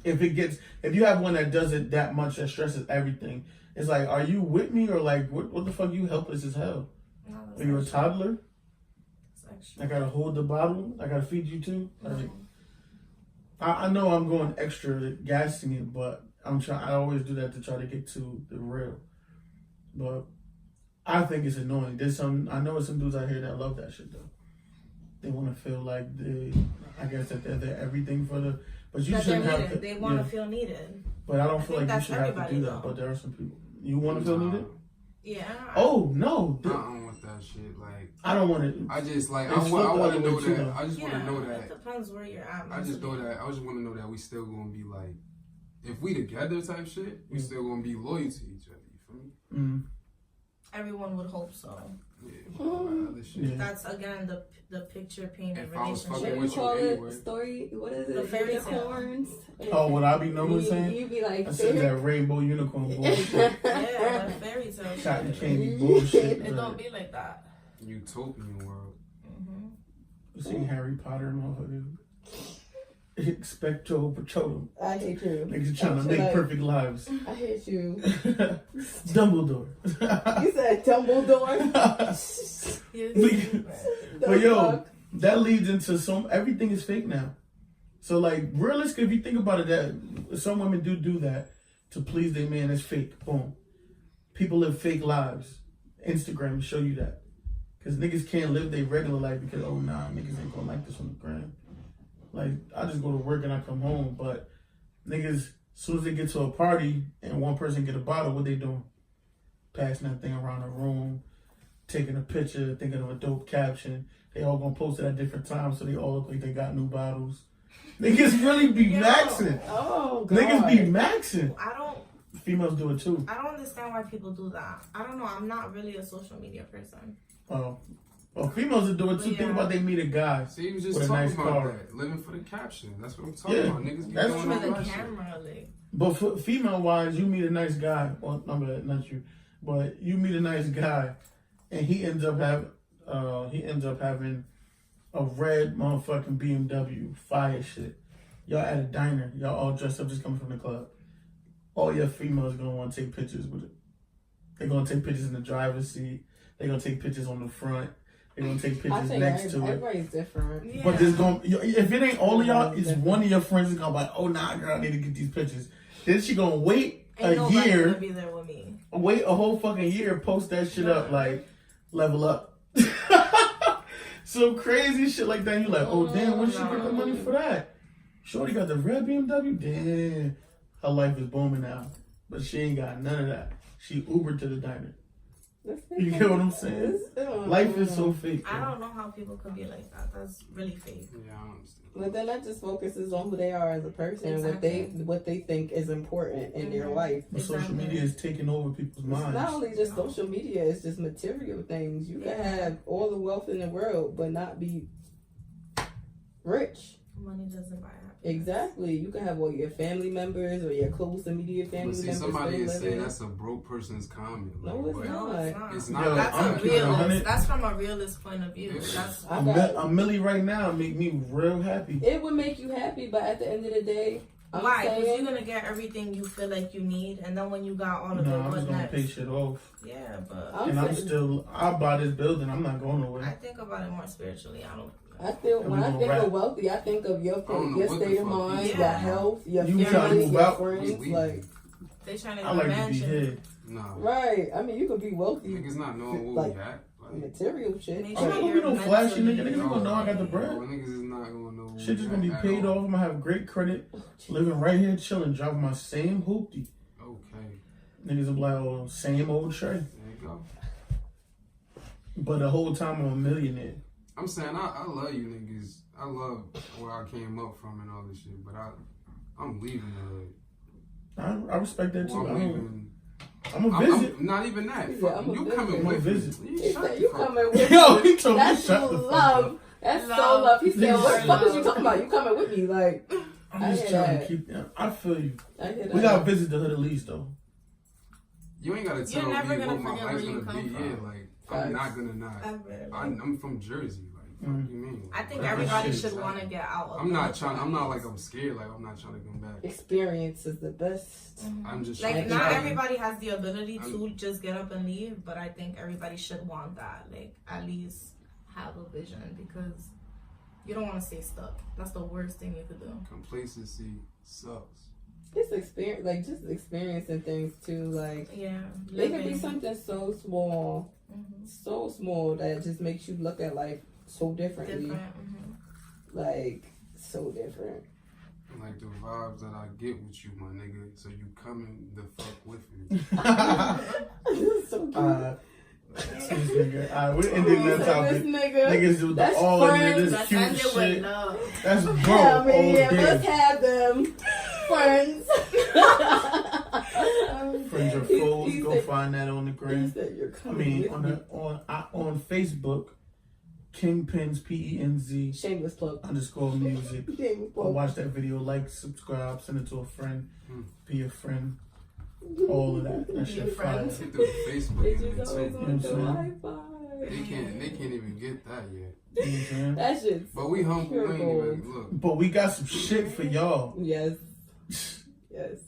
If you have one that does it that much, that stresses everything, it's like, are you with me or like, what the fuck? You helpless as hell. No, Are you a toddler? that's extra. I gotta hold the bottle. I gotta feed you too. Like, No. I know I'm going extra gassing it, but I always do that to try to get to the real. But I think it's annoying. I know there's some dudes out here that love that shit though. They want to feel like they're everything for the. But you That shouldn't they're have needed. to. They want to feel needed. But I don't feel think like you that's should have to do everybody, that. though. But there are some people. You want to feel needed? Yeah. Oh no! I don't want that shit. Like I don't want it. I just like It's I flipped the want to other know way, too, that. though. I just want to know that. It depends where you're at. I just know that. I just want to know that we still gonna be like, if we together type shit, we still gonna be loyal to each other. You feel me? Mm. Everyone would hope so. Yeah. All that other shit. Yeah. That's again the picture painted If I was relationship. fucking What do with you you call it? anyway. Story? What is it? The fairy tale. Unicorns. Oh, what I be normally saying? You be like, I said that rainbow unicorn bullshit. Yeah, that fairy tale Cotton shit. candy bullshit. It don't be like that. Utopian world. Mm-hmm. You seen Harry Potter, motherfucker? Expecto Patronum. I hate you. Niggas trying to make perfect lives. I hate you. Dumbledore. You said Dumbledore? But yo, that leads into everything is fake now. So like, realistically, if you think about it, that some women do that to please their man. It's fake. Boom. People live fake lives. Instagram will show you that. Because niggas can't live their regular life because, oh nah, niggas ain't gonna like this on the gram. Like, I just go to work and I come home, but niggas, as soon as they get to a party and one person get a bottle, what they doing? Passing that thing around the room, taking a picture, thinking of a dope caption. They all gonna post it at different times so they all look like they got new bottles. Niggas really be maxing. Oh, God. Niggas be maxing. Females do it too. I don't understand why people do that. I don't know. I'm not really a social media person. Oh. Well, females will do it too. Yeah. Think about they meet a guy. See, you was just with talking a nice about car. that. Living for the caption. That's what I'm talking about. Niggas be that's doing for all the that camera, shit. like. But for female wise, you meet a nice guy. Well, not you, but you meet a nice guy, and he ends up having a red motherfucking BMW, fire shit. Y'all at a diner, y'all all dressed up, just coming from the club. All your females gonna want to take pictures with it. They're gonna take pictures in the driver's seat. They're gonna take pictures on the front. They're gonna take pictures next to it. Everybody's different. Yeah. But there's gonna, if it ain't all of y'all, it's one of your friends is gonna be like, oh nah, girl, I need to get these pictures. Then she gonna wait a year. Gonna be there with me. Wait a whole fucking year, post that shit up, like level up. Some crazy shit like that. You like, oh damn, where she get the money for that? Shorty got the red BMW. Damn, her life is booming now, but she ain't got none of that. She Ubered to the diner. You get what I'm saying? Life is so fake. I don't know how people could be like that. That's really fake. Yeah, I understand. But then that just focuses on who they are as a person, exactly. what they think is important in their life. But social media is taking over people's minds. It's not only just social media; it's just material things. You can have all the wealth in the world, but not be rich. Money doesn't buy happiness. Exactly. You can have all your family members or your close immediate family members. Somebody is saying that's a broke person's comment. No, it's not. It's not. Yo, that's a realist. That's from a realist point of view. That's a Millie right now make me real happy. It would make you happy, but at the end of the day, why? Because you're gonna get everything you feel like you need, and then when you got all of it, I'm just gonna pay shit off. Yeah, but I'll buy this building. I'm not going nowhere. I think about it more spiritually. When I think of wealthy, I think of your state of mind, your health, your family, your friends. Like they trying to I like to be here. Nah. Right. I mean, you could be wealthy. Niggas not knowing where we at. Material shit. I'm not gonna be no flashy nigga. Niggas gonna know I got the bread. Niggas is not gonna know. Shit just gonna be paid off. I'm gonna have great credit. Living right here, chilling, driving my same hoopty. Okay. Niggas will be like, oh, same old Trey. There you go. But the whole time I'm a millionaire. I'm saying I love you niggas. I love where I came up from and all this shit. But I'm leaving the hood. I respect that too. I'm a visit. I'm not even that. Yeah, you coming with me. You coming with Yo, me. he told me That's shut the fuck love. up. That's so love. He said, what the fuck is you talking about? You coming with me? Like, I'm just trying to keep. I feel you. We gotta visit the hood at least though. You ain't gotta tell me what my life's gonna be. Yeah, like I'm not gonna not. I'm from Jersey. Like, what do you mean? I think everybody should want to get out. I'm not trying. I'm not like I'm scared. Like I'm not trying to come back. Experience is the best. I'm just like not everybody has the ability to just get up and leave, but I think everybody should want that. Like at least have a vision because you don't want to stay stuck. That's the worst thing you could do. Complacency sucks. It's experience, like just experiencing things too. Like yeah, it could be something so small, so small that it just makes you look at life so differently. Like so different. Like the vibes that I get with you, my nigga. So you coming the fuck with me? This is so cute. This nigga. Alright, we're ending that topic. Niggas do that's all of friends. this cute shit. That's bro. I mean, yeah, let's have them. Friends. Friends are foes. Go find that on the gram. I mean, on Facebook, Kingpins PENZ. Shameless plug. _music. Watch that video, like, subscribe, send it to a friend, be a friend. All of that. That shit fire. Facebook. Bitches always want the high five. They can't even get that yet. Mm-hmm. That shit's But we humble. We ain't gold. even look. But we got some shit for y'all. Yes. Yes.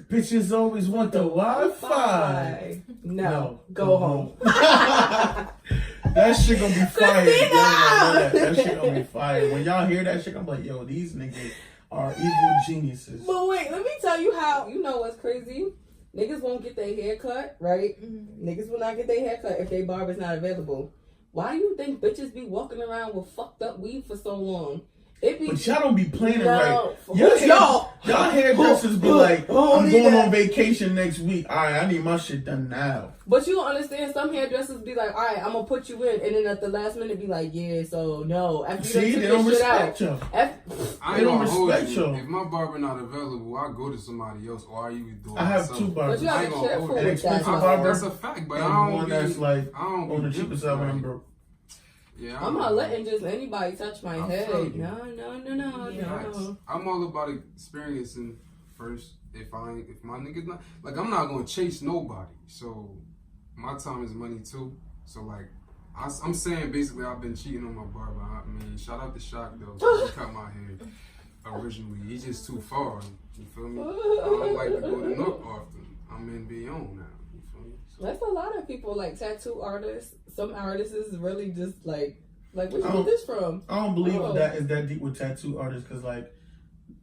Bitches always want the Wi-Fi. No. Go home. That shit gonna be fire. Christina! That shit gonna be fire. When y'all hear that shit, I'm like, yo, these niggas are evil geniuses. But wait, let me tell you how. You know what's crazy? Niggas won't get their hair cut, right? Mm-hmm. Niggas will not get their hair cut if their barber's not available. Why do you think bitches be walking around with fucked up weave for so long? It be But y'all don't be planning No. right. Y'all hairdressers be like, I'm need going that. on vacation next week. All right, I need my shit done now. But you don't understand, some hairdressers be like, all right, I'm gonna put you in, and then at the last minute be like, yeah, so no. After you See, done they took don't your shit respect out. y'all. I They ain't don't gonna hold respect you. y'all. If my barber not available, I go to somebody else, or I even do it I have myself. two barbers. But you I gotta ain't be gonna careful hold An it. with expensive that. barber. That's a fact, but I And don't one be. that's like I don't on the be cheapest side when I'm like- broke. Yeah, I'm not letting just anybody touch my I head. feel you. No. Facts. I'm all about experiencing first. If my niggas not like, I'm not gonna chase nobody. So my time is money too. So like, I'm saying basically I've been cheating on my barber. I mean, shout out to Shock though. 'Cause he cut my hair originally. He's just too far. You feel me? I don't like to go to Nook often. I'm in Bayonne now. You feel me? So, That's a lot of people, like tattoo artists. Some artists is really just like where you Oh. get this from? I don't believe Oh. that is that deep with tattoo artists because like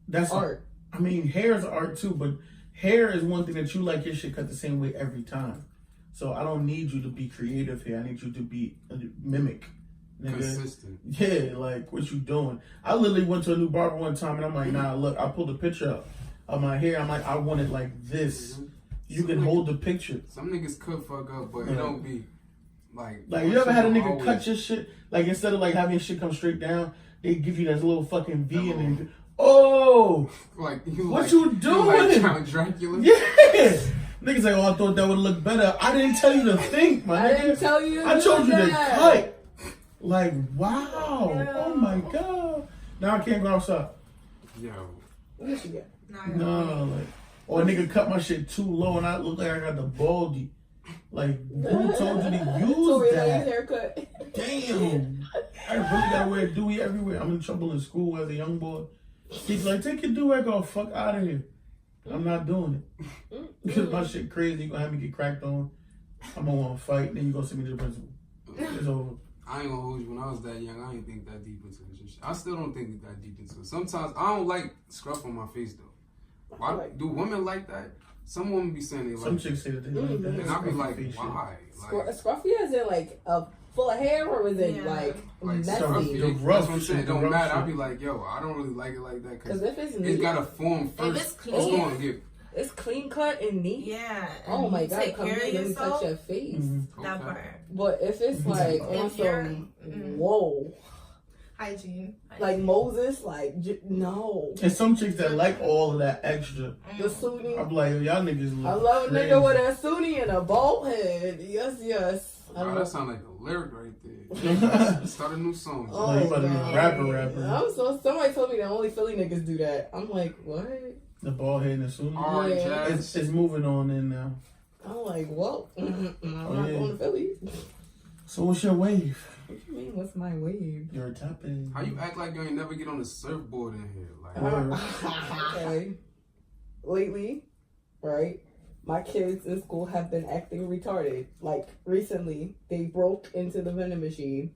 that's Art. I mean, hair is art too, but hair is one thing that you like your shit cut the same way every time. So I don't need you to be creative here. I need you to be a mimic. Nigga. consistent. Yeah, like what you doing? I literally went to a new barber one time and I'm like, nah, look, I pulled a picture up of my hair. I'm like, I want it like this. Mhm. You can hold the picture. Some niggas could fuck up, but it Yeah. don't be like. Like you ever had a nigga always- cut your shit? Like instead of like having your shit come straight down, they give you that little fucking V and then oh, Like you what like, you you doing? like Count Dracula? Yeah. Niggas like, oh, I thought that would look better. I didn't tell you to think, my I nigga. didn't tell you. I told you to that. cut. Like, wow. Yeah. Oh my God. Now I can't go outside. Yo, What you get? No, like, or a nigga cut my shit too low and I look like I got the baldy. Like, who told you to use Tori Lane's that? haircut. Damn. I really gotta wear a Dewey everywhere. I'm in trouble in school as a young boy. He's like, take your do-rag off. Fuck out of here. I'm not doing it. Because my shit crazy. You gonna have me get cracked on. I'm gonna want to fight. Then you gonna send me to the principal. It's over. I ain't gonna hold you. When I was that young, I didn't think that deep into this shit. I still don't think that deep into it. Sometimes I don't like scruff on my face though. Why do women like that? Some women be saying they like Some it. chicks say that they like that. And I be Scruffy like, face shit. why? Like, Scruffy is in like a full of hair or is it Yeah. like like messy? scruffy. The That's rough what I'm saying. It shit, the don't rough matter. I shit. be like, yo, I don't really like it like that Because because if it's it's neat, gotta form first. it's It's clean. gonna get. it's clean cut and neat. Yeah. Oh and my you God, take come care here of and touch yourself. your face. Mhm. That Okay. part. But if it's like on If you're- some, mm. whoa, Hygiene. like Moses, like no. And some chicks that like all of that extra. The Sunni. I'm like, y'all niggas look I love a crazy. nigga with a Sunni and a bald head. Yes. I Wow, love- that sound like a lyric right there. Start a new song. Oh, Like, you about to be a God. rapper. I'm so somebody told me that only Philly niggas do that. I'm like, what? The bald head and the suit. Alright, Yeah. Jazz. It's moving on in now. I'm like, well, I'm not yeah. going to Philly. So what's your wave? What you mean? What's my wave? Your topic. How you act like you ain't never get on the surfboard in here? Like, Okay. Lately, right? My kids in school have been acting retarded. Like recently, they broke into the vending machine,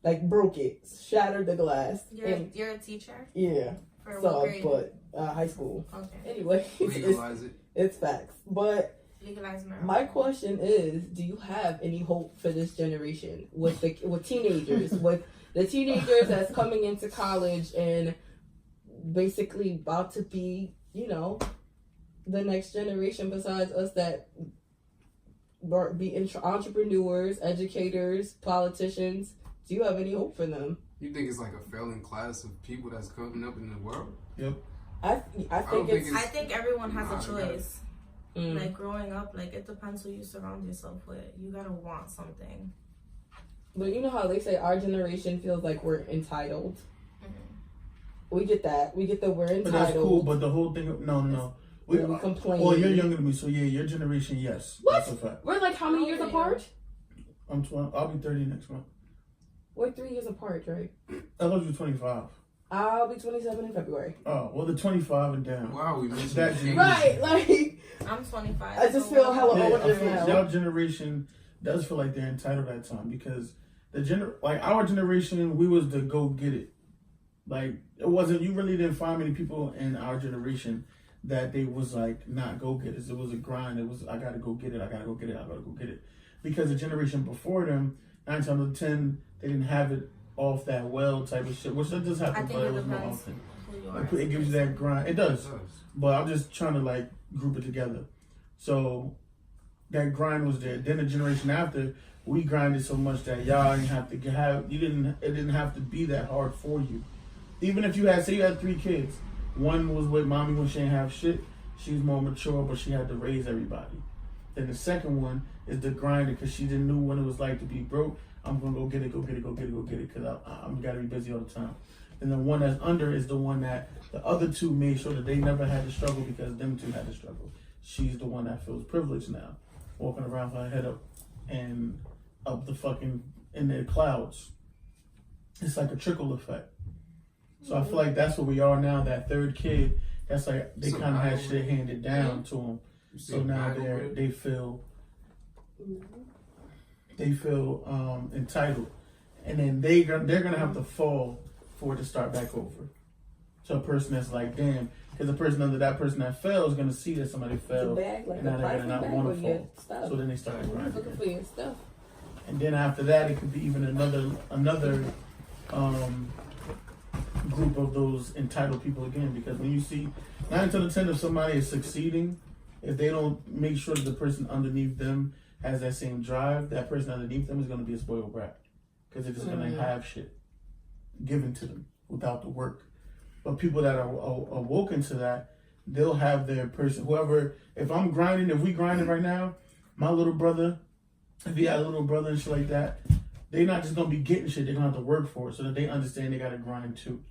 like broke it, shattered the glass. And, You're a teacher yeah, for so what grade? but high school. Okay. Anyway, legalize it. it's facts. But Legalize marijuana. my question is, do you have any hope for this generation with teenagers, with the teenagers that's coming into college and basically about to be, you know, the next generation besides us that be entrepreneurs, educators, politicians? Do you have any hope for them? You think it's like a failing class of people that's coming up in the world? Yep. I don't think think it's I think everyone has Nah, a choice. mm. Like growing up, like it depends who you surround yourself with. You gotta want something. But you know how they say our generation feels like we're entitled. We get that. We get that we're entitled. But that's cool. But the whole thing, no. We complain. Well, you're younger than me, so yeah, your generation, yes. What? That's a fact. We're like how many years Okay. apart? I'm 12. I'll be 30 next month. We're 3 years apart, right? I thought you were 25. I'll be 27 in February. Oh, well, the 25 and down. Wow, we mentioned That age. Right, like I'm 25. I just feel hella Yeah, I older feel now. y'all generation does feel like they're entitled that time because like our generation, we was the go get it. Like it wasn't. You really didn't find many people in our generation that they was like not go getters. It was a grind. It was I gotta go get it. I gotta go get it. I gotta go get it. Because the generation before them, 9 times out of 10, they didn't have it off that well type of shit. Which that does happen, but it was more often. Like, it gives you that grind. It does. But I'm just trying to like group it together. So that grind was there. Then the generation after, we grinded so much that y'all didn't have to have. It didn't have to be that hard for you. Even if you had, say you had 3 kids, one was with mommy when she didn't have shit. She was more mature, but she had to raise everybody. Then the second one is the grinder because she didn't know what it was like to be broke. I'm gonna go get it, because I'm gotta be busy all the time. And the one that's under is the one that the other 2 made sure that they never had to struggle because them 2 had to struggle. She's the one that feels privileged now, walking around with her head up and up the fucking in the clouds. It's like a trickle effect. So I feel like that's where we are now. That third kid, that's like they kind of had shit handed down to them. So now they feel entitled, and then they're gonna have to fall for it to start back over. So a person that's like, damn, because the person under that person that fell is gonna see that somebody fell, Bag, like and now they're gonna not want to fall. So then they start grinding. Looking for your stuff. And then after that, it could be even another group of those entitled people again. Because when you see 9 to 10 if somebody is succeeding, if they don't make sure that the person underneath them has that same drive, that person underneath them is going to be a spoiled brat. Because they're just going to have shit given to them without the work. But people that are awoken to that, they'll have their person, whoever, if we grinding right now, my little brother, if he had a little brother and shit like that, they're not just going to be getting shit, they're going to have to work for it so that they understand they got to grind too.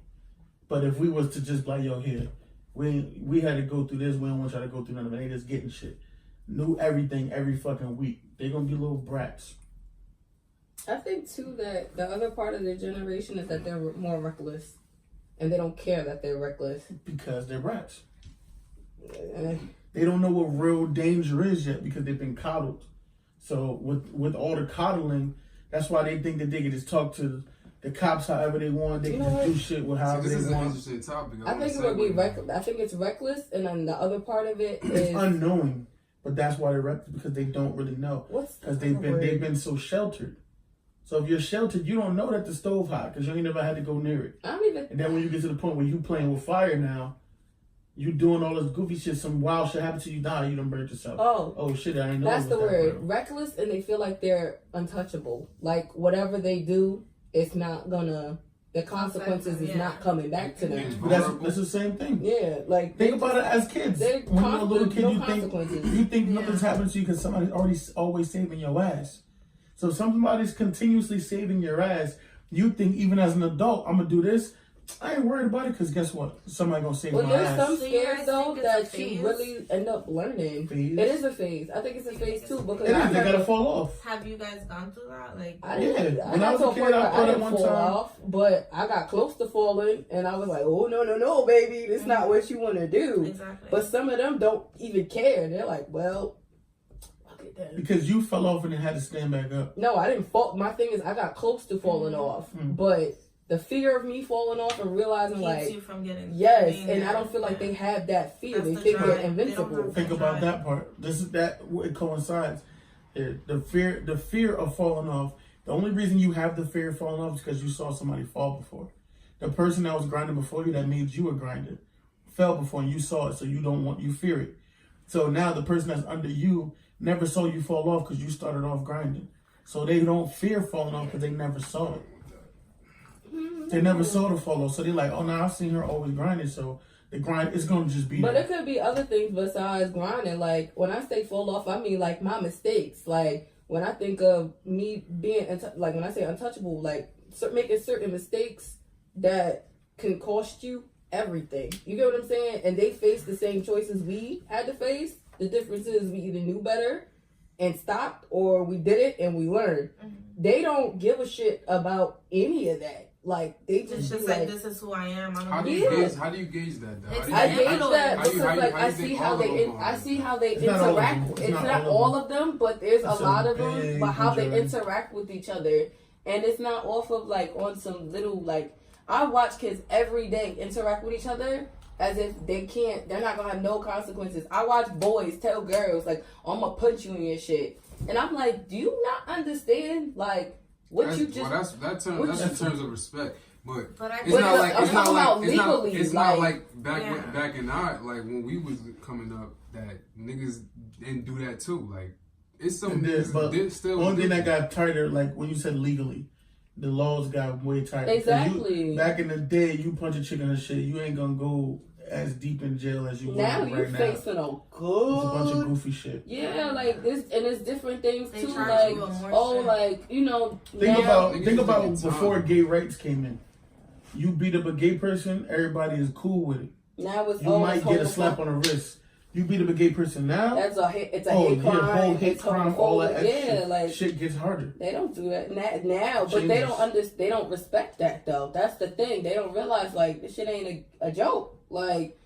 But if we was to just like, yo, here, we had to go through this, we don't want y'all to go through none of it, they just getting shit. Knew everything every fucking week. They're going to be little brats. I think too that the other part of their generation is that they're more reckless. And they don't care that they're reckless. Because they're brats. They don't know what real danger is yet because they've been coddled. So with all the coddling, that's why they think that they can just talk to the cops however they want. They can just do shit with however they want. This is an interesting topic. I think it would be reckless. I think it's reckless, and then the other part of it is it's unknowing. But that's why they're reckless, because they don't really know. Because they've been so sheltered. So if you're sheltered, you don't know that the stove hot because you ain't never had to go near it. I don't even. And then when you get to the point where you playing with fire now, you doing all this goofy shit, some wild shit happens to you, now you done burnt yourself. Oh shit, I ain't know. That's the word. Reckless, and they feel like they're untouchable. Like whatever they do, it's not gonna. The consequences is not coming back to them. But that's the same thing. Yeah, like think about it as kids. When you're a little kid, you think nothing's happening to you because somebody's always saving your ass. So if somebody's continuously saving your ass, you think even as an adult, I'm gonna do this. I ain't worried about it because guess what? Somebody gonna save my ass. Well, there's some scares though that you really end up learning. Phase? It is a phase. I think it's a phase too because they gotta fall off. Have you guys gone through that? Like, I got to a point where I didn't fall off, but I got close to falling, and I was like, "Oh no, baby, this is not what you want to do." Exactly. But some of them don't even care. They're like, "Well." Because you fell off and then had to stand back up. No, I didn't fall. My thing is, I got close to falling off, but the fear of me falling off and realizing keeps you from getting and I don't feel like they have that fear. They think they're invincible. Think about that part. This is that it coincides. The fear of falling off. The only reason you have the fear of falling off is because you saw somebody fall before. The person that was grinding before you, that made you a grinder, fell before and you saw it, so you fear it. So now the person that's under you never saw you fall off because you started off grinding. So they don't fear falling off because they never saw it. They never saw the fall off. So they're like, oh, no, I've seen her always grinding. So the grind is going to just be But there. it could be other things besides grinding. Like, when I say fall off, I mean, like, my mistakes. Like, when I think of me being, like, when I say untouchable, like, making certain mistakes that can cost you everything. You get what I'm saying? And they face the same choices we had to face. The difference is we either knew better and stopped, or we did it and we learned. They don't give a shit about any of that. Like, they It's just just like, this is who I am. How do you gauge that though? I gauge that because like I see how they interact. It's not all of them, but there's a lot of them. But how they interact with each other, and it's not off of like on some little like. I watch kids every day interact with each other as if they're not gonna have no consequences. I watch boys tell girls like, "I'm gonna punch you in your shit," and I'm like, "Do you not understand like?" That's in terms of respect, but it's not like back in our like when we was coming up that niggas didn't do that too. Like it's some niggas still. One thing that got tighter, like when you said legally, the laws got way tighter. Exactly. Back in the day, you punch a chick in the shit, you ain't gonna go as deep in jail as you now. Right You're facing a good. It's a bunch of goofy shit. Yeah, like this, and it's different things too. Like like you know. Think about before gay rights came in. You beat up a gay person, everybody is cool with it. Now it's you might get a slap on the wrist. You beat up a gay person now. It's a hate crime. Hate crime. All that extra like shit gets harder. They don't do that now, but they don't They don't respect that though. That's the thing. They don't realize like this shit ain't a joke. Like,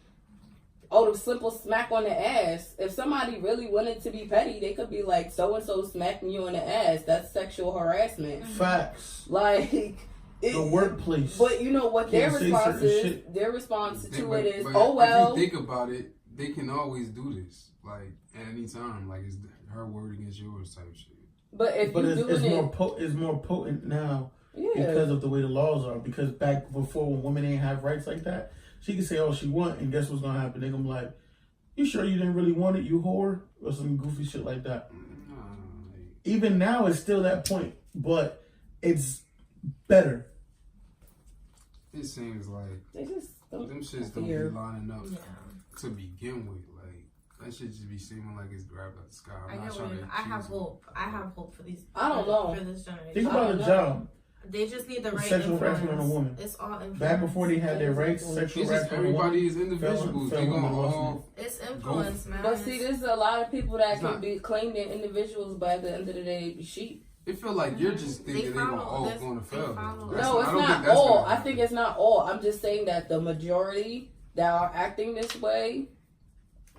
the simple smack on the ass. If somebody really wanted to be petty, they could be like, so and so smacking you on the ass. That's sexual harassment. Facts. Like the workplace. But you know what their response is? Their response to it is, oh well. If you think about it, they can always do this. Like at any time, like it's her word against yours type shit. But it's more potent now because of the way the laws are. Because back before when women didn't have rights like that. She can say all she want, and guess what's gonna happen? They're gonna be like, "You sure you didn't really want it, you whore?" Or some goofy shit like that. Even now, it's still that point, but it's better. It seems like them shits don't be lining up to begin with. Like that shit just be seeming like it's grabbed out the sky. I have hope. I have hope for these. I don't know. For this generation. Think about a job. They just need the right sexual harassment on a woman. It's all influence. Back before they had their rights, sexual harassment. Everybody is individuals. They gonna all. It's influence, man. But see, there's a lot of people that can claim they're individuals, but at the end of the day, be sheep. It feel like you're just thinking they all going to fail. No, it's not all. I think it's not all. I'm just saying that the majority that are acting this way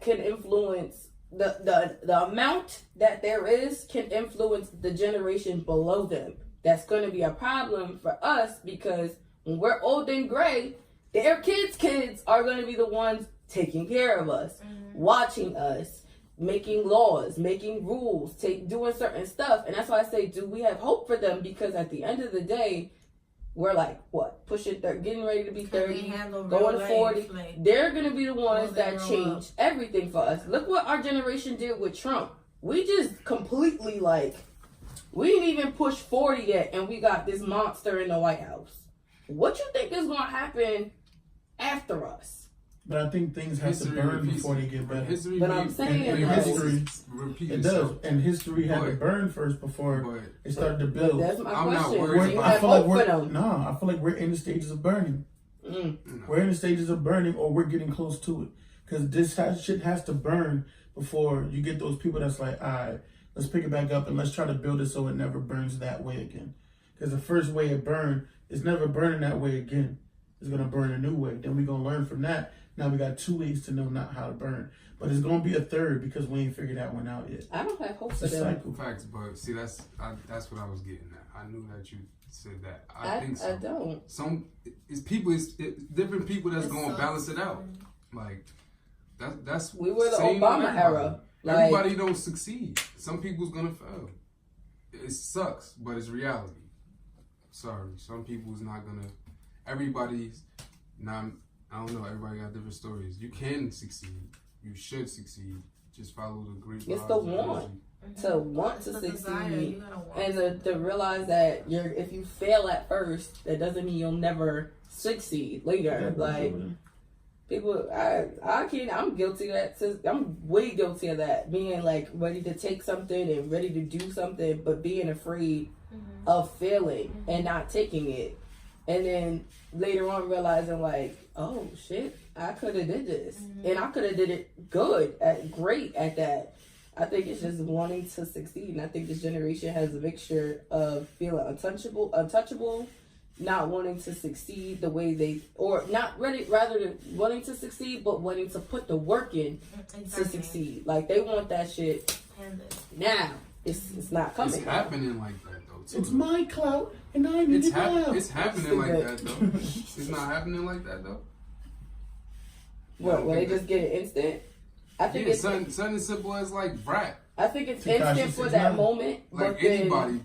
can influence the amount that there is can influence the generation below them. That's going to be a problem for us because when we're old and gray, their kids are going to be the ones taking care of us, watching us, making laws, making rules, doing certain stuff. And that's why I say, do we have hope for them? Because at the end of the day, we're like, what? Getting ready to be 30, going to 40. They're going to be the ones that change everything for us. Look what our generation did with Trump. We just completely we didn't even push 40 yet, and we got this monster in the White House. What you think is going to happen after us? But I think things have to burn before they get better. But I'm saying it does. And history had to burn first before it started to build. That's my question. I feel like we're in the stages of burning. We're in the stages of burning, or we're getting close to it. Because shit has to burn before you get those people that's like, all right, let's pick it back up and let's try to build it so it never burns that way again. Because the first way it burned, it's never burning that way again. It's going to burn a new way. Then we're going to learn from that. Now we got 2 ways to know not how to burn. But it's going to be a third because we ain't figured that one out yet. I don't have hope for them. Cycle. Facts, but see, that's what I was getting at. I knew that you said that. I think so. I don't. It's different people that's going to balance it out. Like, that's we were the Obama era. Everybody don't succeed. Some people's gonna fail. It sucks, but it's reality. Sorry, some people's not gonna. Everybody's not. I don't know. Everybody got different stories. You can succeed. You should succeed. Just follow the great. It's the want to succeed, and to realize that if you fail at first, that doesn't mean you'll never succeed later. People, I'm guilty of that. I'm way guilty of that. Being ready to take something and ready to do something, but being afraid of failing and not taking it. And then later on realizing oh shit, I could have did this. And I could have did it great at that. I think it's just wanting to succeed. And I think this generation has a mixture of feeling untouchable, not wanting to succeed the way they, or not ready, rather than wanting to succeed, but wanting to put the work in to succeed. Like, they want that shit now. It's not coming. It's happening like that, though, too. It's my clout, and I need it now. It's happening like that, though. It's not happening like that, though. What, when they just get it instant? I think it's something as simple as like brat. I think it's instant for that moment. Like but anybody,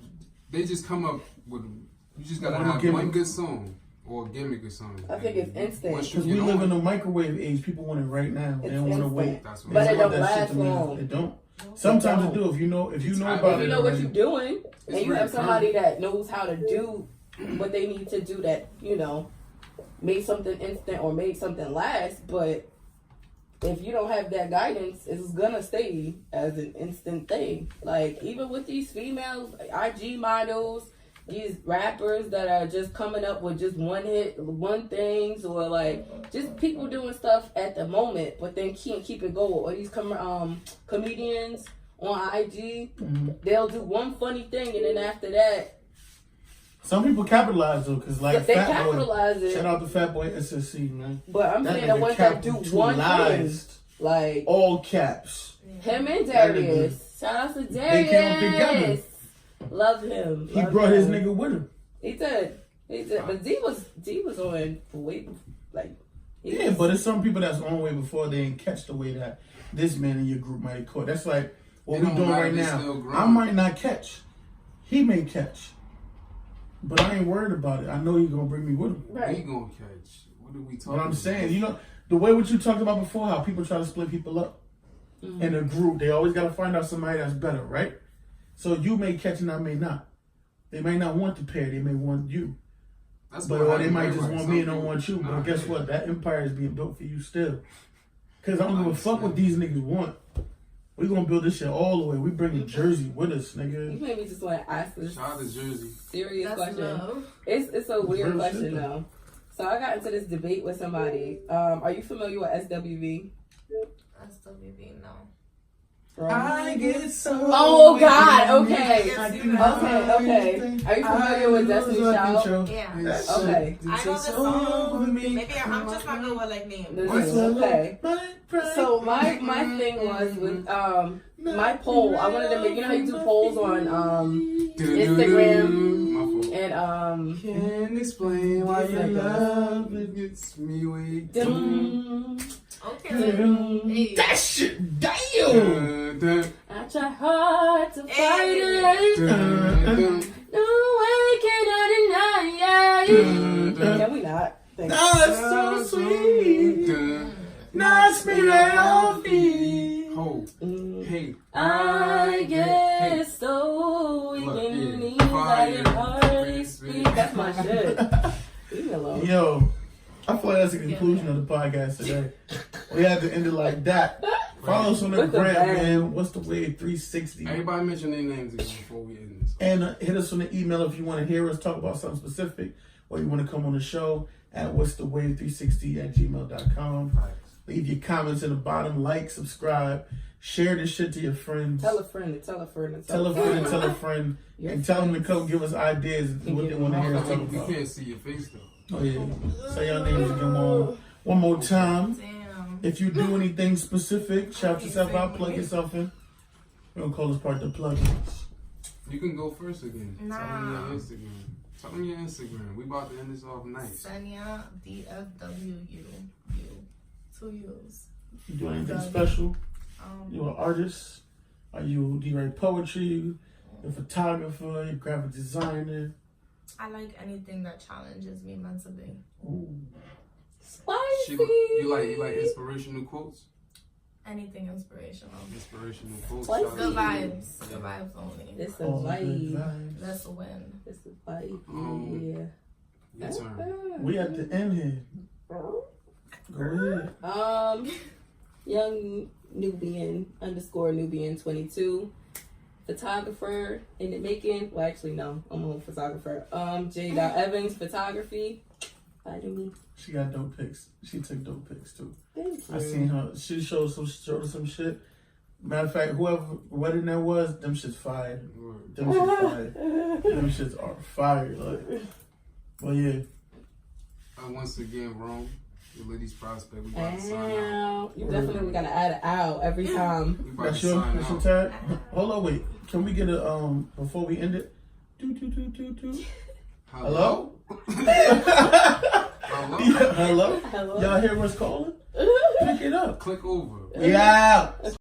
they just come up with. You just gotta have one good song or a gimmick or something. I think it's instant because we live in a microwave age. People want it right now. They don't want to wait. But it don't last long. It don't. Sometimes it do. If you know about it, if you know what you're doing, and you have somebody that knows how to do what they need to do, that made something instant or made something last. But if you don't have that guidance, it's gonna stay as an instant thing. Like, even with these females, IG models, these rappers that are just coming up with just one things, or like just people doing stuff at the moment, but then can't keep it going. Or these comedians on IG, they'll do one funny thing, and then after that, some people capitalize though, because like they Fat capitalize Boy, it. shout out to Fat Boy SSC, man. But I'm saying the ones that do one thing, like all caps. Him and Darius. Shout out to Darius. They came together. Love him. He brought his nigga with him. He did. But D was on way, like. Yeah, but it's some people that's on way before they ain't catch the way that this man in your group might have caught. That's like what we doing right now. I might not catch. He may catch. But I ain't worried about it. I know he's gonna bring me with him. Right. He gonna catch. What are we talking about? What I'm saying, the way what you talked about before, how people try to split people up in a group, they always gotta find out somebody that's better, right? So you may catch and I may not. They may not want the pair, they may want you. Or they might just want me and don't want you. But guess what? That empire is being built for you still. Cause I don't give a fuck what these niggas want. We gonna build this shit all the way. We bringing Jersey with us, nigga. You made me just want to ask this serious question. It's a weird question though. So I got into this debate with somebody. Are you familiar with SWV? SWV, no. I get so. Oh God! Okay. Are you familiar with Destiny Child? Yeah. Okay. I know the song. Maybe I'm just not good with like names. Okay. So my thing was with my poll. I wanted to make, how you do polls on Instagram and Can't explain why your love gets me weak. Okay. That shit, damn! I try hard to fight it. No way can I deny it. Can we not? That's so sweet. Nice me right me. Hope. Hey. I get so weak and you need that it hardly speak. That's my shit. Leave me alone. Yo, I feel like that's the conclusion of the podcast today. We had to end it like that. Follow us on the gram, man. What's the Wave 360? Everybody mention their names again before we end this. And hit us on the email if you want to hear us talk about something specific, or you want to come on the show at what's the wave 360@gmail.com. Leave your comments in the bottom, like, subscribe, share this shit to your friends. Tell a friend, tell a friend, tell a friend, tell a friend, and tell them to come give us ideas of what they want to hear us talk about. We can't see your face though. Oh yeah. Say your names again one more time. Damn. If you do anything specific, shout yourself out, plug yourself in. We're gonna call this part the plugins. You can go first again. Nah. Tell me your Instagram. Tell me your Instagram. We about to end this off nice. Senya DFWU. 2 U's. You do anything special? You an artist? Do you write poetry? You're a photographer? You're a graphic designer? I like anything that challenges me mentally. Ooh. Spicy. You like inspirational quotes? Anything inspirational. Inspirational quotes. Good vibes. Good vibes only. It's a vibe. That's a win. It's a vibe. Your turn. We at the end here. Go ahead. Young Nubian _ 22. Photographer in the making. Well, actually, no. I'm a photographer. J. Evans Photography. Find me. She got dope pics. She took dope pics too. Thank you. I seen her. She showed some shit. Matter of fact, whoever wedding that was, them shit's fire. Word. Them shit's fire. Them shits are fire. Like, well, yeah. Once again, Rome, your ladies prospect. We about to sign out. You definitely gotta add an ow every time. We about That's to your sign out. tag. Hold on, wait. Can we get a before we end it? Hello? Hello? Yeah, hello? Hello. Y'all hear what's calling? Pick it up. Click over. Yeah.